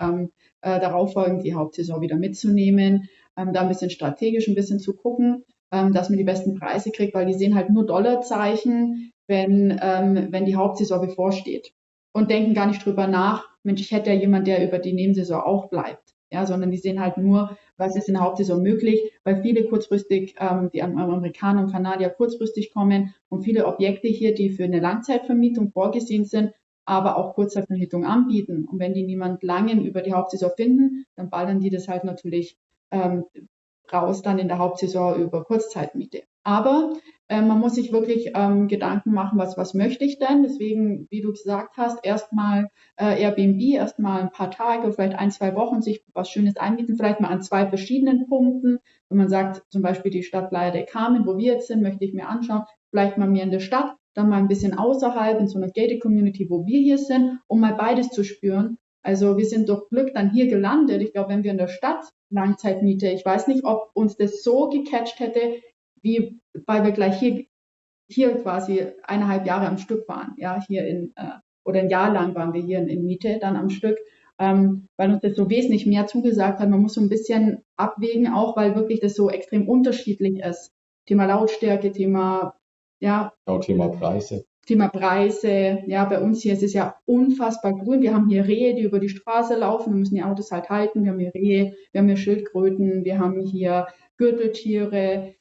Speaker 1: darauf folgend die Hauptsaison wieder mitzunehmen, da ein bisschen strategisch ein bisschen zu gucken, dass man die besten Preise kriegt, weil die sehen halt nur Dollarzeichen, wenn die Hauptsaison bevorsteht und denken gar nicht drüber nach, Mensch, ich hätte ja jemand, der über die Nebensaison auch bleibt. Ja, sondern die sehen halt nur, was ist in der Hauptsaison möglich, weil viele kurzfristig, die Amerikaner und Kanadier kurzfristig kommen und viele Objekte hier, die für eine Langzeitvermietung vorgesehen sind, aber auch Kurzzeitvermietung anbieten. Und wenn die niemand langen über die Hauptsaison finden, dann ballern die das halt natürlich raus dann in der Hauptsaison über Kurzzeitmiete. Aber man muss sich wirklich Gedanken machen, was möchte ich denn? Deswegen, wie du gesagt hast, erstmal Airbnb, erstmal ein paar Tage, vielleicht 1, 2 Wochen sich was Schönes einmieten, vielleicht mal an 2 verschiedenen Punkten. Wenn man sagt, zum Beispiel die Stadt Playa del Carmen, wo wir jetzt sind, möchte ich mir anschauen, vielleicht mal mehr in der Stadt, dann mal ein bisschen außerhalb in so einer Gated Community, wo wir hier sind, um mal beides zu spüren. Also wir sind durch Glück dann hier gelandet. Ich glaube, wenn wir in der Stadt Langzeitmiete, ich weiß nicht, ob uns das so gecatcht hätte, wie weil wir gleich hier quasi 1,5 Jahre am Stück waren. Ja, hier oder ein Jahr lang waren wir hier in Miete dann am Stück, weil uns das so wesentlich mehr zugesagt hat. Man muss so ein bisschen abwägen, auch weil wirklich das so extrem unterschiedlich ist. Thema Lautstärke, Thema
Speaker 2: Preise.
Speaker 1: Thema Preise, ja, bei uns hier ist es ja unfassbar grün. Wir haben hier Rehe, die über die Straße laufen, wir müssen die Autos halt halten. Wir haben hier Rehe, wir haben hier Schildkröten, wir haben hier Gürteltiere,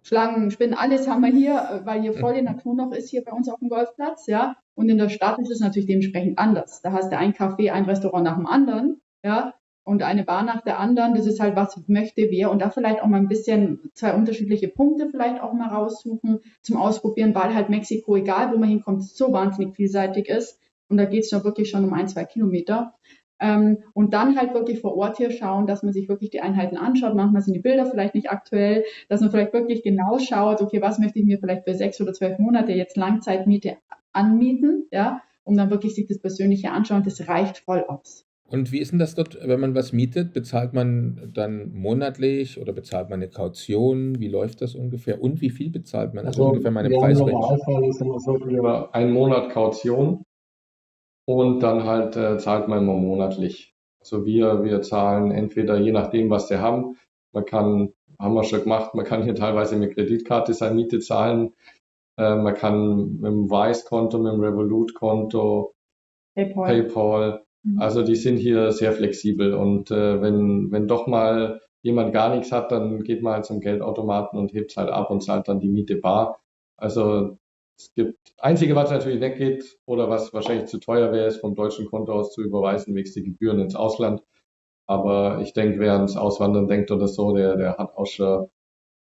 Speaker 1: Schlangen, Spinnen, alles haben wir hier, weil hier voll die Natur noch ist, hier bei uns auf dem Golfplatz, ja. Und in der Stadt ist es natürlich dementsprechend anders. Da hast du ein Café, ein Restaurant nach dem anderen, ja, und eine Bar nach der anderen. Das ist halt, was möchte wer. Und da vielleicht auch mal ein bisschen 2 unterschiedliche Punkte vielleicht auch mal raussuchen zum Ausprobieren, weil halt Mexiko, egal wo man hinkommt, so wahnsinnig vielseitig ist. Und da geht es ja wirklich schon um 1, 2 Kilometer. Und dann halt wirklich vor Ort hier schauen, dass man sich wirklich die Einheiten anschaut. Manchmal sind die Bilder vielleicht nicht aktuell, dass man vielleicht wirklich genau schaut, okay, was möchte ich mir vielleicht für 6 oder 12 Monate jetzt Langzeitmiete anmieten, ja, um dann wirklich sich das Persönliche anschauen. Das reicht voll aus.
Speaker 3: Und wie ist denn das dort, wenn man was mietet? Bezahlt man dann monatlich oder bezahlt man eine Kaution? Wie läuft das ungefähr? Und wie viel bezahlt man? Also ungefähr meine Preisrange.
Speaker 2: Im Normalfall ist immer so für 1 Monat Kaution und dann halt zahlt man immer monatlich. Also wir zahlen entweder je nachdem, was wir haben. Haben wir schon gemacht, man kann hier teilweise mit Kreditkarte seine Miete zahlen. Man kann mit dem Wise-Konto, mit dem Revolut-Konto, PayPal. Also die sind hier sehr flexibel und wenn doch mal jemand gar nichts hat, dann geht man halt zum Geldautomaten und hebt halt ab und zahlt dann die Miete bar. Also es gibt, einzige, was natürlich weggeht oder was wahrscheinlich zu teuer wäre, ist vom deutschen Konto aus zu überweisen, wegen die Gebühren ins Ausland. Aber ich denke, wer ans Auswandern denkt oder so, der hat auch schon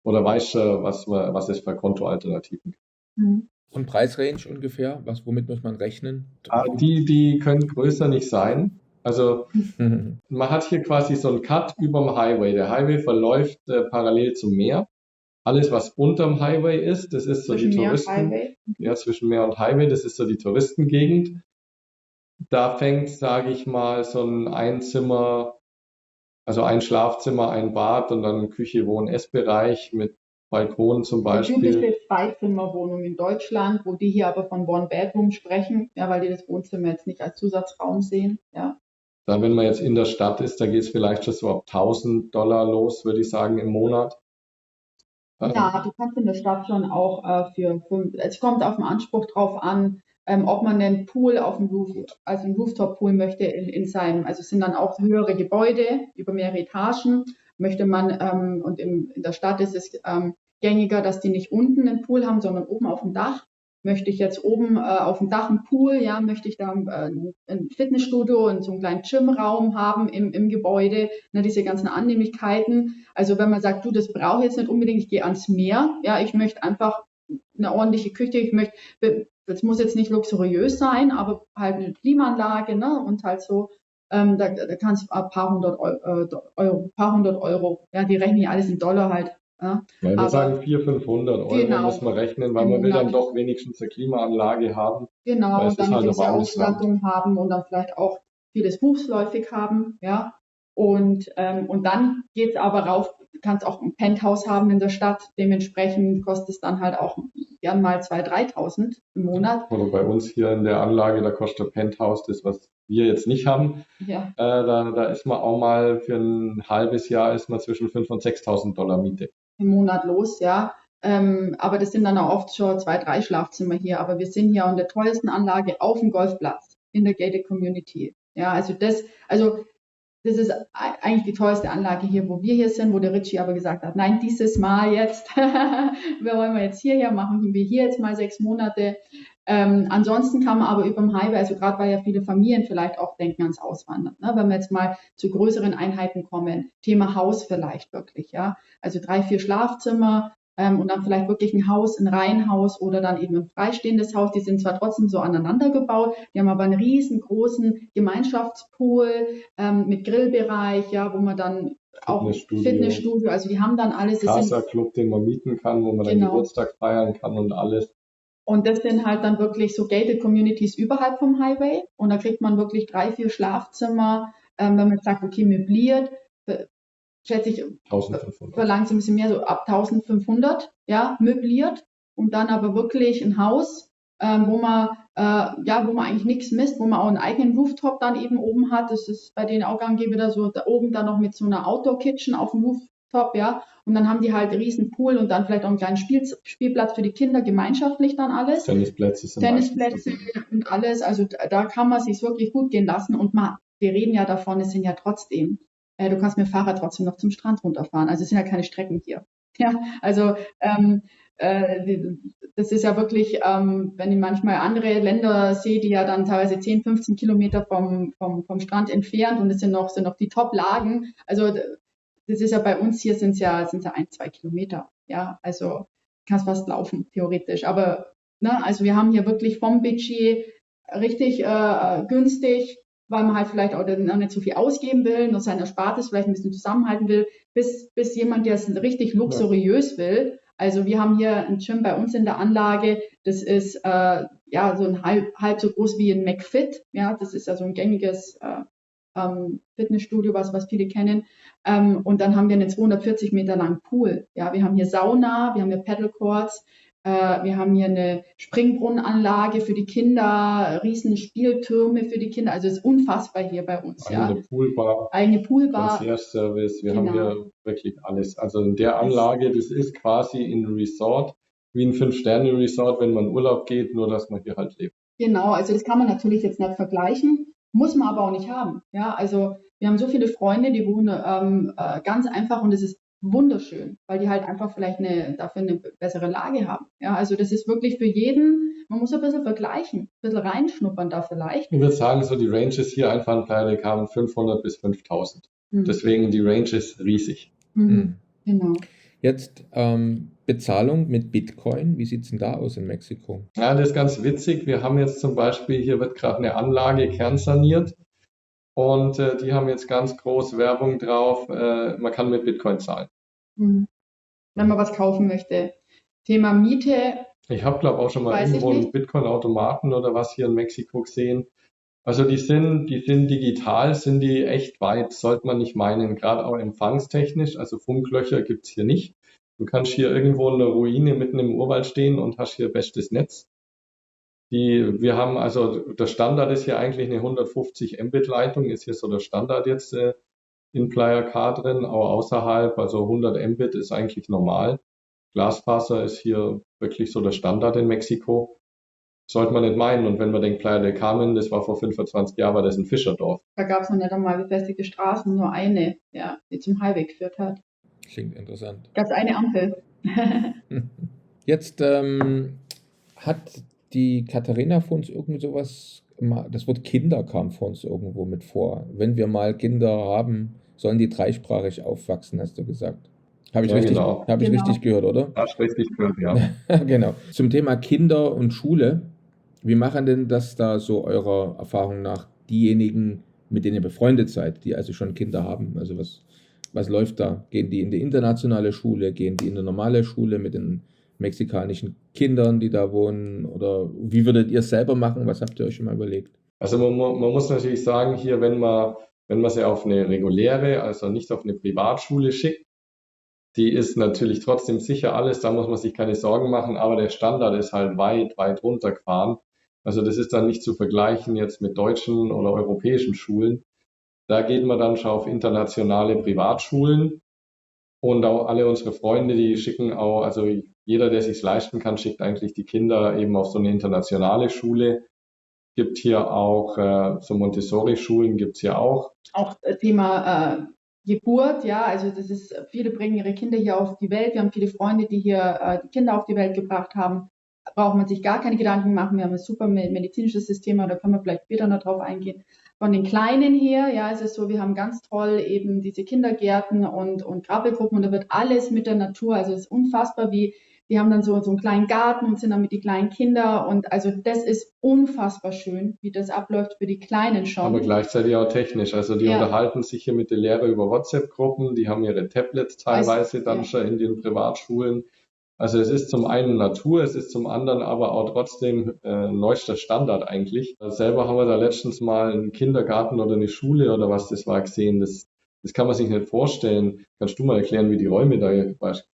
Speaker 2: oder weiß schon, was es für Kontoalternativen gibt.
Speaker 1: Mhm.
Speaker 3: Und Preisrange ungefähr? Womit muss man rechnen?
Speaker 2: Die können größer nicht sein. Also man hat hier quasi so einen Cut überm Highway. Der Highway verläuft parallel zum Meer. Alles, was unterm Highway ist, das ist so
Speaker 1: Zwischen
Speaker 2: die
Speaker 1: Meer und
Speaker 2: Touristen.
Speaker 1: Highway.
Speaker 2: Ja, zwischen Meer und Highway, das ist so die Touristengegend. Da fängt, sage ich mal, so ein Einzimmer, also ein Schlafzimmer, ein Bad und dann Küche, Wohn-, Essbereich mit Balkon zum
Speaker 1: Die typische
Speaker 2: Beispiel.
Speaker 1: Zweizimmerwohnung in Deutschland, wo die hier aber von One-Bedroom sprechen, ja, weil die das Wohnzimmer jetzt nicht als Zusatzraum sehen. Ja.
Speaker 2: Da, wenn man jetzt in der Stadt ist, da geht es vielleicht schon so ab $1.000 los, würde ich sagen, im Monat.
Speaker 1: Ja, du kannst in der Stadt schon auch es kommt auf den Anspruch drauf an, ob man einen Pool auf dem Roof, also einen Rooftop-Pool möchte in seinem, also es sind dann auch höhere Gebäude über mehrere Etagen, möchte man, und in der Stadt ist es gängiger, dass die nicht unten einen Pool haben, sondern oben auf dem Dach. Möchte ich jetzt oben auf dem Dach einen Pool, ja, möchte ich da ein Fitnessstudio und so einen kleinen Gymraum haben im Gebäude, ne, diese ganzen Annehmlichkeiten. Also wenn man sagt, du, das brauche ich jetzt nicht unbedingt, ich gehe ans Meer, ja, ich möchte einfach eine ordentliche Küche, das muss jetzt nicht luxuriös sein, aber halt eine Klimaanlage, ne, und halt so, da kannst du ein paar hundert Euro, ja, die rechnen ja alles in Dollar halt. Ja,
Speaker 2: Ja, wir
Speaker 1: aber
Speaker 2: sagen 400-500 Euro
Speaker 1: genau,
Speaker 2: muss man rechnen, weil
Speaker 1: im
Speaker 2: man will dann
Speaker 1: Monat.
Speaker 2: doch wenigstens eine Klimaanlage haben,
Speaker 1: Genau,
Speaker 2: weil es
Speaker 1: und
Speaker 2: ist
Speaker 1: dann eine
Speaker 2: halt ein
Speaker 1: gewisse
Speaker 2: warmes Land.
Speaker 1: Ausstattung haben und dann vielleicht auch vieles fußläufig haben, ja. Und dann geht's aber rauf, du kannst auch ein Penthouse haben in der Stadt, dementsprechend kostet es dann halt auch gern mal 2.000, 3.000 im Monat.
Speaker 2: Oder bei uns hier in der Anlage, da kostet der Penthouse das, was wir jetzt nicht haben.
Speaker 1: Ja,
Speaker 2: Da ist man auch mal für ein halbes Jahr ist man zwischen 5.000 und 6.000 Dollar Miete.
Speaker 1: im Monat los, ja. Aber das sind dann auch oft schon 2, 3 Schlafzimmer hier. Aber wir sind hier an der teuersten Anlage auf dem Golfplatz in der Gated Community. Ja, also das ist eigentlich die teuerste Anlage hier, wo wir hier sind, wo der Richie aber gesagt hat, nein, dieses Mal jetzt, wir wollen jetzt hierher, machen wir hier jetzt mal 6 Monate. Ansonsten kann man aber über dem Highway, also gerade weil ja viele Familien vielleicht auch denken ans Auswandern, ne? Wenn wir jetzt mal zu größeren Einheiten kommen, Thema Haus vielleicht wirklich, ja, also 3, 4 Schlafzimmer, und dann vielleicht wirklich ein Haus, ein Reihenhaus oder dann eben ein freistehendes Haus. Die sind zwar trotzdem so aneinander gebaut, die haben aber einen riesengroßen Gemeinschaftspool mit Grillbereich, ja, wo man dann auch Fitnessstudio, also die haben dann alles.
Speaker 2: Casa-Club, den man mieten kann, wo man dann Geburtstag feiern kann und alles.
Speaker 1: Und das sind halt dann wirklich so gated Communities überhalb vom Highway. Und da kriegt man wirklich 3, 4 Schlafzimmer, wenn man jetzt sagt, okay, möbliert, schätze ich,
Speaker 2: 1.500.
Speaker 1: verlangt ein bisschen mehr, so ab 1.500, ja, möbliert. Und dann aber wirklich ein Haus, wo man eigentlich nichts misst, wo man auch einen eigenen Rooftop dann eben oben hat. Das ist bei denen auch gang wieder so, da oben dann noch mit so einer Outdoor-Kitchen auf dem Rooftop, ja. Und dann haben die halt einen riesen Pool und dann vielleicht auch einen kleinen Spielplatz für die Kinder, gemeinschaftlich dann alles.
Speaker 2: Tennisplätze
Speaker 1: und alles. Also da kann man sich wirklich gut gehen lassen. Und wir reden ja davon, es sind ja trotzdem, du kannst mit dem Fahrrad trotzdem noch zum Strand runterfahren. Also es sind ja keine Strecken hier. Ja, also das ist ja wirklich, wenn ich manchmal andere Länder sehe, die ja dann teilweise 10, 15 Kilometer vom Strand entfernt und es sind noch die Top-Lagen. Also das ist ja bei uns hier sind ja 1, 2 Kilometer. Ja, also kannst fast laufen, theoretisch. Aber also wir haben hier wirklich vom Budget richtig günstig, weil man halt vielleicht auch nicht so viel ausgeben will, nur sein Erspartes vielleicht ein bisschen zusammenhalten will, bis jemand, der es richtig luxuriös will. Also wir haben hier ein Gym bei uns in der Anlage, das ist so ein halb so groß wie ein McFit. Ja, das ist ja so ein gängiges Fitnessstudio, was viele kennen. Und dann haben wir einen 240 Meter langen Pool. Ja, wir haben hier Sauna, wir haben hier Paddlecourts, wir haben hier eine Springbrunnenanlage für die Kinder, riesen Spieltürme für die Kinder. Also es ist unfassbar hier bei uns.
Speaker 2: Eigene Poolbar. Concierge-Service. Wir haben hier wirklich alles. Also in der Anlage, das ist quasi ein Resort, wie ein 5-Sterne-Resort, wenn man in Urlaub geht, nur dass man hier halt lebt.
Speaker 1: Genau, also das kann man natürlich jetzt nicht vergleichen, muss man aber auch nicht haben. Ja, also wir haben so viele Freunde, die wohnen ganz einfach und es ist wunderschön, weil die halt einfach vielleicht dafür eine bessere Lage haben. Ja, also das ist wirklich für jeden, man muss ein bisschen vergleichen, ein bisschen reinschnuppern da vielleicht.
Speaker 2: Ich würde sagen, so die Range ist hier einfach in Playa del Carmen 500 bis 5000. Deswegen die Range ist riesig.
Speaker 1: Genau.
Speaker 3: Jetzt Bezahlung mit Bitcoin, wie sieht es denn da aus in Mexiko?
Speaker 2: Ja, das ist ganz witzig. Wir haben jetzt zum Beispiel, hier wird gerade eine Anlage kernsaniert und die haben jetzt ganz groß Werbung drauf, man kann mit Bitcoin zahlen.
Speaker 1: Wenn man was kaufen möchte. Thema Miete.
Speaker 2: Ich habe, glaube ich, auch schon mal irgendwo einen Bitcoin-Automaten oder was hier in Mexiko gesehen. Also die sind digital, sind die echt weit, sollte man nicht meinen, gerade auch empfangstechnisch, also Funklöcher gibt's hier nicht. Du kannst hier irgendwo in einer Ruine mitten im Urwald stehen und hast hier bestes Netz. Wir haben, also der Standard ist hier eigentlich eine 150 Mbit-Leitung, ist hier so der Standard jetzt in Playa Car drin, auch außerhalb, also 100 Mbit ist eigentlich normal. Glasfaser ist hier wirklich so der Standard in Mexiko. Sollte man nicht meinen. Und wenn man denkt, Playa del Carmen, das war vor 25 Jahren, war das ein Fischerdorf.
Speaker 1: Da gab es noch nicht einmal befestigte Straßen, nur eine, ja, die zum Highway geführt hat.
Speaker 3: Klingt interessant.
Speaker 1: Gab es eine Ampel.
Speaker 3: Jetzt hat die Katharina vor uns irgendwie sowas, das Wort Kinder kam vor uns irgendwo mit vor. Wenn wir mal Kinder haben, sollen die dreisprachig aufwachsen, hast du gesagt. Habe ich,
Speaker 2: Ja,
Speaker 3: richtig,
Speaker 2: genau.
Speaker 3: hab ich
Speaker 1: Genau.
Speaker 3: richtig gehört, oder?
Speaker 2: Hast richtig gehört, ja.
Speaker 3: Genau. Zum Thema Kinder und Schule. Wie machen denn das da so eurer Erfahrung nach diejenigen, mit denen ihr befreundet seid, die also schon Kinder haben? Also was läuft da? Gehen die in die internationale Schule? Gehen die in eine normale Schule mit den mexikanischen Kindern, die da wohnen? Oder wie würdet ihr es selber machen? Was habt ihr euch schon mal überlegt?
Speaker 2: Also man muss natürlich sagen, hier, wenn man sie auf eine reguläre, also nicht auf eine Privatschule schickt, die ist natürlich trotzdem sicher alles, da muss man sich keine Sorgen machen, aber der Standard ist halt weit, weit runtergefahren. Also das ist dann nicht zu vergleichen jetzt mit deutschen oder europäischen Schulen. Da geht man dann schon auf internationale Privatschulen und auch alle unsere Freunde, die schicken auch, also jeder, der sich leisten kann, schickt eigentlich die Kinder eben auf so eine internationale Schule. Gibt hier auch so Montessori-Schulen gibt's hier auch.
Speaker 1: Auch Thema Geburt, ja, also das ist, viele bringen ihre Kinder hier auf die Welt. Wir haben viele Freunde, die hier die Kinder auf die Welt gebracht haben. Da braucht man sich gar keine Gedanken machen. Wir haben ein super medizinisches System, aber da können wir vielleicht später noch drauf eingehen. Von den Kleinen her, ja, ist es so, wir haben ganz toll eben diese Kindergärten und Krabbelgruppen und da wird alles mit der Natur, also es ist unfassbar, die haben dann so einen kleinen Garten und sind dann mit die kleinen Kinder und also das ist unfassbar schön, wie das abläuft für die Kleinen schon.
Speaker 2: Aber gleichzeitig auch technisch. Also die unterhalten sich hier mit den Lehrern über WhatsApp-Gruppen, die haben ihre Tablets teilweise dann schon in den Privatschulen. Also es ist zum einen Natur, es ist zum anderen aber auch trotzdem neuester Standard eigentlich. Selber haben wir da letztens mal einen Kindergarten oder eine Schule oder was das war gesehen. Das kann man sich nicht vorstellen. Kannst du mal erklären, wie die Räume da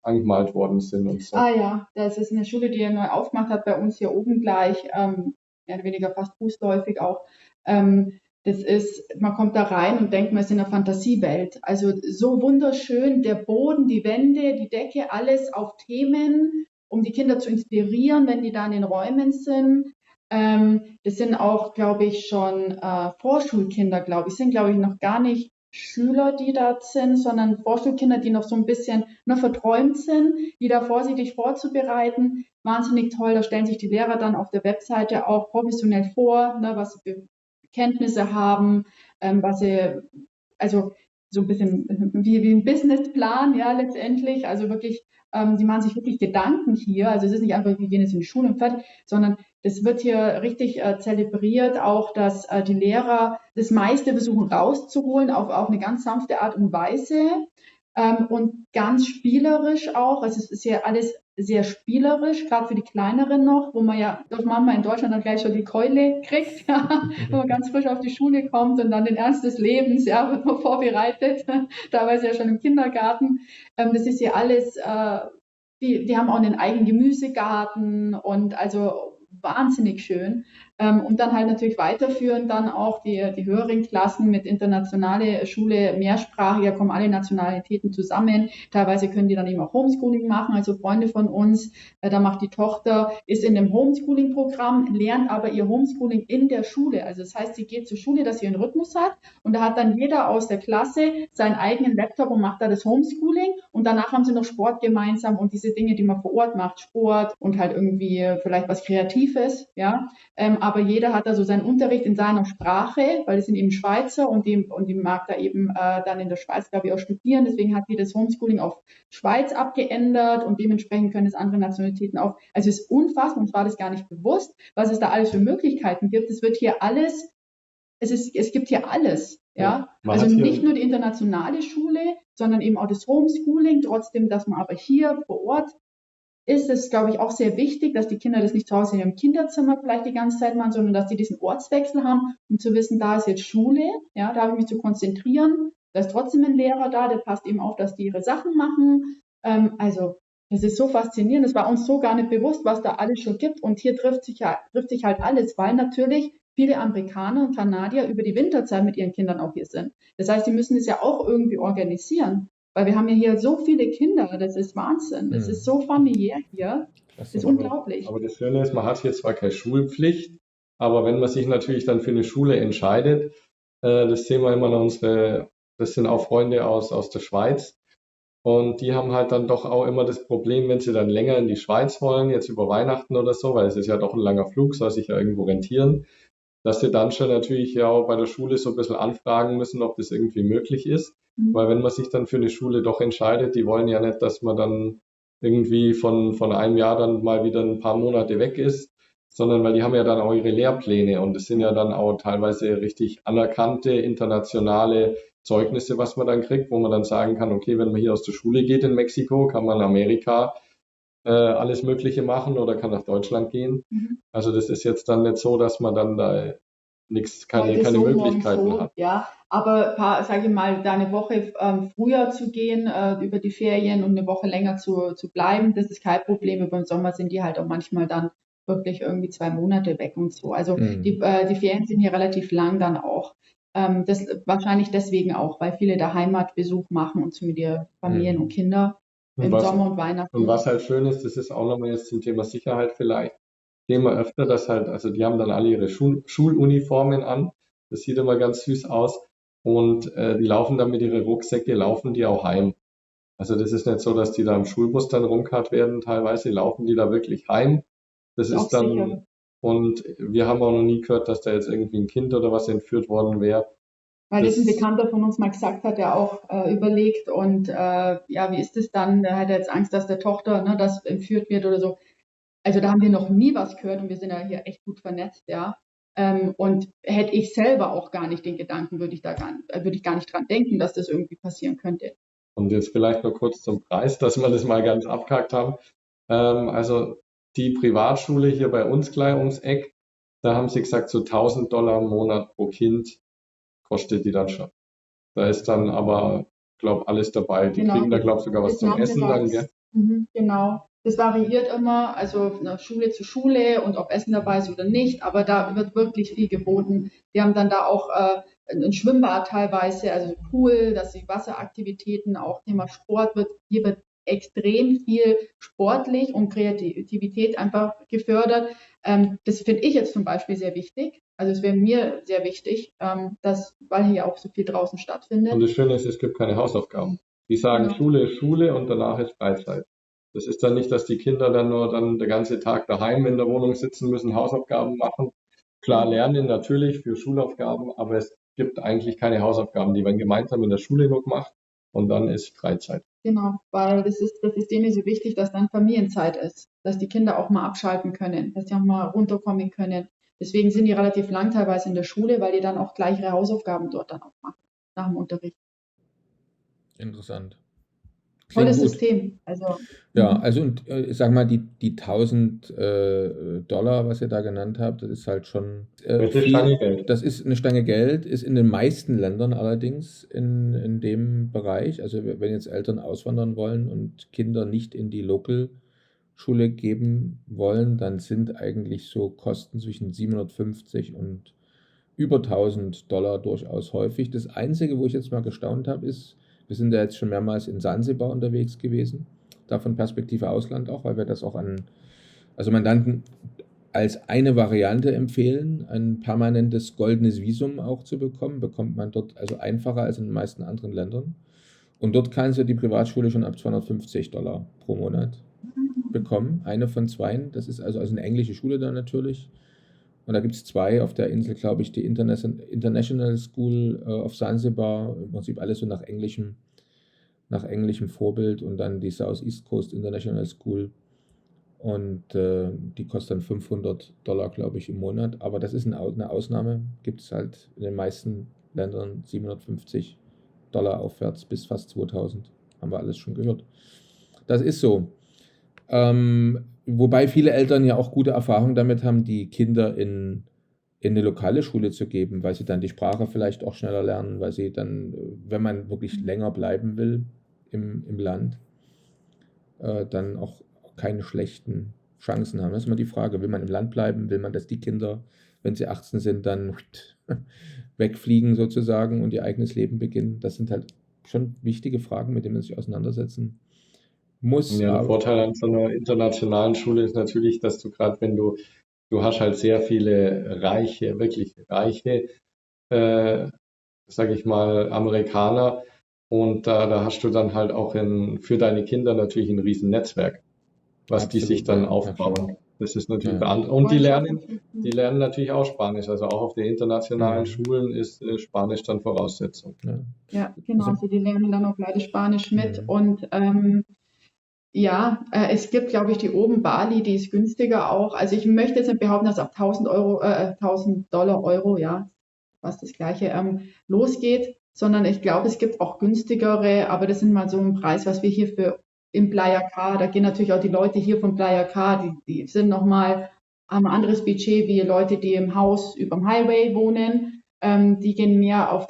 Speaker 2: angemalt worden sind und so?
Speaker 1: Ah ja, das ist eine Schule, die er neu aufgemacht hat bei uns hier oben gleich, mehr oder weniger fast fußläufig auch. Das ist, man kommt da rein und denkt, man ist in einer Fantasiewelt. Also so wunderschön, der Boden, die Wände, die Decke, alles auf Themen, um die Kinder zu inspirieren, wenn die da in den Räumen sind. Das sind auch, glaube ich, schon Vorschulkinder, glaube ich, sind, glaube ich, noch gar nicht Schüler, die da sind, sondern Vorschulkinder, die noch so ein bisschen noch verträumt sind, die da vorsichtig vorzubereiten. Wahnsinnig toll, da stellen sich die Lehrer dann auf der Webseite auch professionell vor, ne, was sie für Kenntnisse haben, was sie, also so ein bisschen wie ein Businessplan, ja, letztendlich, also wirklich, die machen sich wirklich Gedanken hier, also es ist nicht einfach, wir gehen jetzt in die Schule und fertig, sondern das wird hier richtig zelebriert, auch dass die Lehrer das meiste versuchen rauszuholen auf eine ganz sanfte Art und Weise und ganz spielerisch auch. Also es ist ja alles sehr spielerisch, gerade für die Kleineren noch, wo man ja doch manchmal in Deutschland dann gleich schon die Keule kriegt, ja, wenn man ganz frisch auf die Schule kommt und dann den Ernst des Lebens, ja, wird man vorbereitet, teilweise ja schon im Kindergarten. Das ist hier alles, die haben auch einen eigenen Gemüsegarten und also wahnsinnig schön. Und dann halt natürlich weiterführen dann auch die höheren Klassen mit internationale Schule, mehrsprachiger, kommen alle Nationalitäten zusammen. Teilweise können die dann eben auch Homeschooling machen, also Freunde von uns, da macht die Tochter, ist in dem Homeschooling-Programm, lernt aber ihr Homeschooling in der Schule. Also das heißt, sie geht zur Schule, dass sie einen Rhythmus hat und da hat dann jeder aus der Klasse seinen eigenen Laptop und macht da das Homeschooling und danach haben sie noch Sport gemeinsam und diese Dinge, die man vor Ort macht, Sport und halt irgendwie vielleicht was Kreatives, ja. Aber jeder hat da so seinen Unterricht in seiner Sprache, weil es sind eben Schweizer und die mag da eben dann in der Schweiz, glaube ich, auch studieren. Deswegen hat die das Homeschooling auf Schweiz abgeändert und dementsprechend können es andere Nationalitäten auch. Also es ist unfassbar, uns war das gar nicht bewusst, was es da alles für Möglichkeiten gibt. Es wird hier alles, es gibt hier alles. Ja, also nicht nur die internationale Schule, sondern eben auch das Homeschooling, trotzdem, dass man aber hier vor Ort ist es, glaube ich, auch sehr wichtig, dass die Kinder das nicht zu Hause in ihrem Kinderzimmer vielleicht die ganze Zeit machen, sondern dass die diesen Ortswechsel haben, um zu wissen, da ist jetzt Schule, ja, da habe ich mich zu konzentrieren, da ist trotzdem ein Lehrer da, der passt eben auf, dass die ihre Sachen machen. Also das ist so faszinierend, es war uns so gar nicht bewusst, was da alles schon gibt und hier trifft sich halt alles, weil natürlich viele Amerikaner und Kanadier über die Winterzeit mit ihren Kindern auch hier sind. Das heißt, die müssen es ja auch irgendwie organisieren. Weil wir haben ja hier so viele Kinder, das ist Wahnsinn. Es ist so familiär hier, das ist unglaublich.
Speaker 2: Aber das Schöne ist, man hat hier zwar keine Schulpflicht, aber wenn man sich natürlich dann für eine Schule entscheidet, das sehen wir immer noch das sind auch Freunde aus der Schweiz und die haben halt dann doch auch immer das Problem, wenn sie dann länger in die Schweiz wollen, jetzt über Weihnachten oder so, weil es ist ja doch ein langer Flug, soll sich ja irgendwo rentieren, dass sie dann schon natürlich ja auch bei der Schule so ein bisschen anfragen müssen, ob das irgendwie möglich ist. Weil wenn man sich dann für eine Schule doch entscheidet, die wollen ja nicht, dass man dann irgendwie von einem Jahr dann mal wieder ein paar Monate weg ist, sondern weil die haben ja dann auch ihre Lehrpläne und es sind ja dann auch teilweise richtig anerkannte internationale Zeugnisse, was man dann kriegt, wo man dann sagen kann, okay, wenn man hier aus der Schule geht in Mexiko, kann man in Amerika alles Mögliche machen oder kann nach Deutschland gehen. Also das ist jetzt dann nicht so, dass man dann da keine so, Möglichkeiten hat.
Speaker 1: Ja, aber sage ich mal, da eine Woche früher zu gehen über die Ferien und eine Woche länger zu bleiben, das ist kein Problem. Über den Sommer sind die halt auch manchmal dann wirklich irgendwie 2 Monate weg und so. Also die Ferien sind hier relativ lang dann auch. Das wahrscheinlich deswegen auch, weil viele da Heimatbesuch machen und so mit ihren Familien und Kindern im Sommer und Weihnachten.
Speaker 2: Und was halt schön ist, das ist auch nochmal jetzt zum Thema Sicherheit vielleicht, sehen wir öfter, dass halt, also die haben dann alle ihre Schuluniformen an, das sieht immer ganz süß aus und die laufen dann mit ihren Rucksäcke, laufen die auch heim. Also das ist nicht so, dass die da im Schulbus dann rumkarrt werden, teilweise laufen die da wirklich heim. Das ist dann sicher. Und wir haben auch noch nie gehört, dass da jetzt irgendwie ein Kind oder was entführt worden wäre.
Speaker 1: Weil das ein Bekannter von uns mal gesagt hat, der auch überlegt und ja, wie ist es dann? Der hat jetzt Angst, dass der Tochter das entführt wird oder so. Also da haben wir noch nie was gehört und wir sind ja hier echt gut vernetzt, ja. Und hätte ich selber auch gar nicht den Gedanken, würde ich gar nicht dran denken, dass das irgendwie passieren könnte.
Speaker 2: Und jetzt vielleicht noch kurz zum Preis, dass wir das mal ganz abgehakt haben. Also die Privatschule hier bei uns gleich ums Eck, da haben sie gesagt, so $1.000 im Monat pro Kind kostet die dann schon. Da ist dann aber, glaube alles dabei. Die kriegen da, glaube ich, sogar was zum Essen dann, gell?
Speaker 1: Genau. Das variiert immer, also von Schule zu Schule und ob Essen dabei ist oder nicht, aber da wird wirklich viel geboten. Wir haben dann da auch ein Schwimmbad teilweise, also Pool, dass die Wasseraktivitäten, auch Thema Sport hier wird extrem viel sportlich und Kreativität einfach gefördert. Das finde ich jetzt zum Beispiel sehr wichtig. Also es wäre mir sehr wichtig, weil hier auch so viel draußen stattfindet.
Speaker 2: Und das Schöne ist, es gibt keine Hausaufgaben. Die sagen, genau. Schule ist Schule und danach ist Freizeit. Das ist dann nicht, dass die Kinder dann der ganze Tag daheim in der Wohnung sitzen müssen, Hausaufgaben machen. Klar lernen natürlich für Schulaufgaben, aber es gibt eigentlich keine Hausaufgaben, die werden gemeinsam in der Schule noch gemacht und dann ist Freizeit.
Speaker 1: Genau, weil das ist denen so wichtig, dass dann Familienzeit ist, dass die Kinder auch mal abschalten können, dass die auch mal runterkommen können. Deswegen sind die relativ lang teilweise in der Schule, weil die dann auch gleich ihre Hausaufgaben dort dann auch machen, nach dem Unterricht.
Speaker 3: Interessant.
Speaker 1: Tolles System. Also,
Speaker 3: ja, also und sag mal, die $1.000, was ihr da genannt habt, das ist halt schon viel. Das ist eine Stange Geld, ist in den meisten Ländern allerdings in dem Bereich. Also wenn jetzt Eltern auswandern wollen und Kinder nicht in die Local Schule geben wollen, dann sind eigentlich so Kosten zwischen 750 und über $1.000 durchaus häufig. Das Einzige, wo ich jetzt mal gestaunt habe, ist, wir sind ja jetzt schon mehrmals in Sansibar unterwegs gewesen, davon Perspektive Ausland auch, weil wir das auch an Mandanten als eine Variante empfehlen, ein permanentes goldenes Visum auch zu bekommen, bekommt man dort also einfacher als in den meisten anderen Ländern. Und dort kannst du die Privatschule schon ab $250 pro Monat bekommen, eine von zweien. Das ist also eine englische Schule dann natürlich. Und da gibt es zwei auf der Insel, glaube ich, die International School of Zanzibar, im Prinzip alles so nach englischem Vorbild, und dann die South East Coast International School. Und die kostet dann $500, glaube ich, im Monat. Aber das ist eine Ausnahme. Gibt es halt in den meisten Ländern $750 aufwärts bis fast 2000. Haben wir alles schon gehört. Das ist so. Wobei viele Eltern ja auch gute Erfahrungen damit haben, die Kinder in eine lokale Schule zu geben, weil sie dann die Sprache vielleicht auch schneller lernen, weil sie dann, wenn man wirklich länger bleiben will im Land, dann auch keine schlechten Chancen haben. Das ist immer die Frage, will man im Land bleiben, will man, dass die Kinder, wenn sie 18 sind, dann wegfliegen sozusagen und ihr eigenes Leben beginnen? Das sind halt schon wichtige Fragen, mit denen man sich auseinandersetzen muss.
Speaker 2: Ja, der Vorteil an so einer internationalen Schule ist natürlich, dass du gerade, wenn du hast halt sehr viele reiche, wirklich reiche, sage ich mal, Amerikaner, und da hast du dann halt auch für deine Kinder natürlich ein riesen Netzwerk, was die sich dann aufbauen. Das ist natürlich beantwortet. Und die lernen natürlich auch Spanisch. Also auch auf den internationalen Schulen ist Spanisch dann Voraussetzung.
Speaker 1: Ja, genau. Also die lernen dann auch leider Spanisch mit. Und es gibt, glaube ich, die oben Bali, die ist günstiger auch. Also ich möchte jetzt nicht behaupten, dass ab $1.000, ja, fast das Gleiche, losgeht, sondern ich glaube, es gibt auch günstigere, aber das sind mal so ein Preis, was wir hier im Playa Car, da gehen natürlich auch die Leute hier von Playa Car, die sind nochmal, haben ein anderes Budget wie Leute, die im Haus überm Highway wohnen. Die gehen mehr auf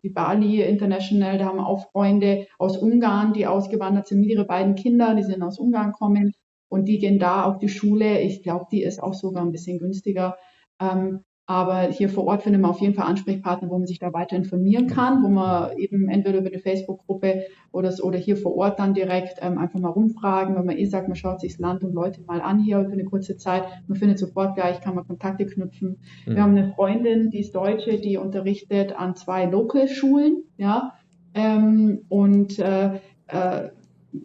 Speaker 1: die Bali International, da haben wir auch Freunde aus Ungarn, die ausgewandert sind mit ihren beiden Kindern, die sind aus Ungarn kommen, und die gehen da auf die Schule. Ich glaube, die ist auch sogar ein bisschen günstiger. Aber hier vor Ort findet man auf jeden Fall Ansprechpartner, wo man sich da weiter informieren kann, wo man eben entweder über eine Facebook-Gruppe oder hier vor Ort dann direkt einfach mal rumfragen, wenn man sagt, man schaut sich das Land und Leute mal an hier für eine kurze Zeit. Man findet sofort gleich, kann man Kontakte knüpfen. Wir haben eine Freundin, die ist Deutsche, die unterrichtet an 2 Local-Schulen, ja,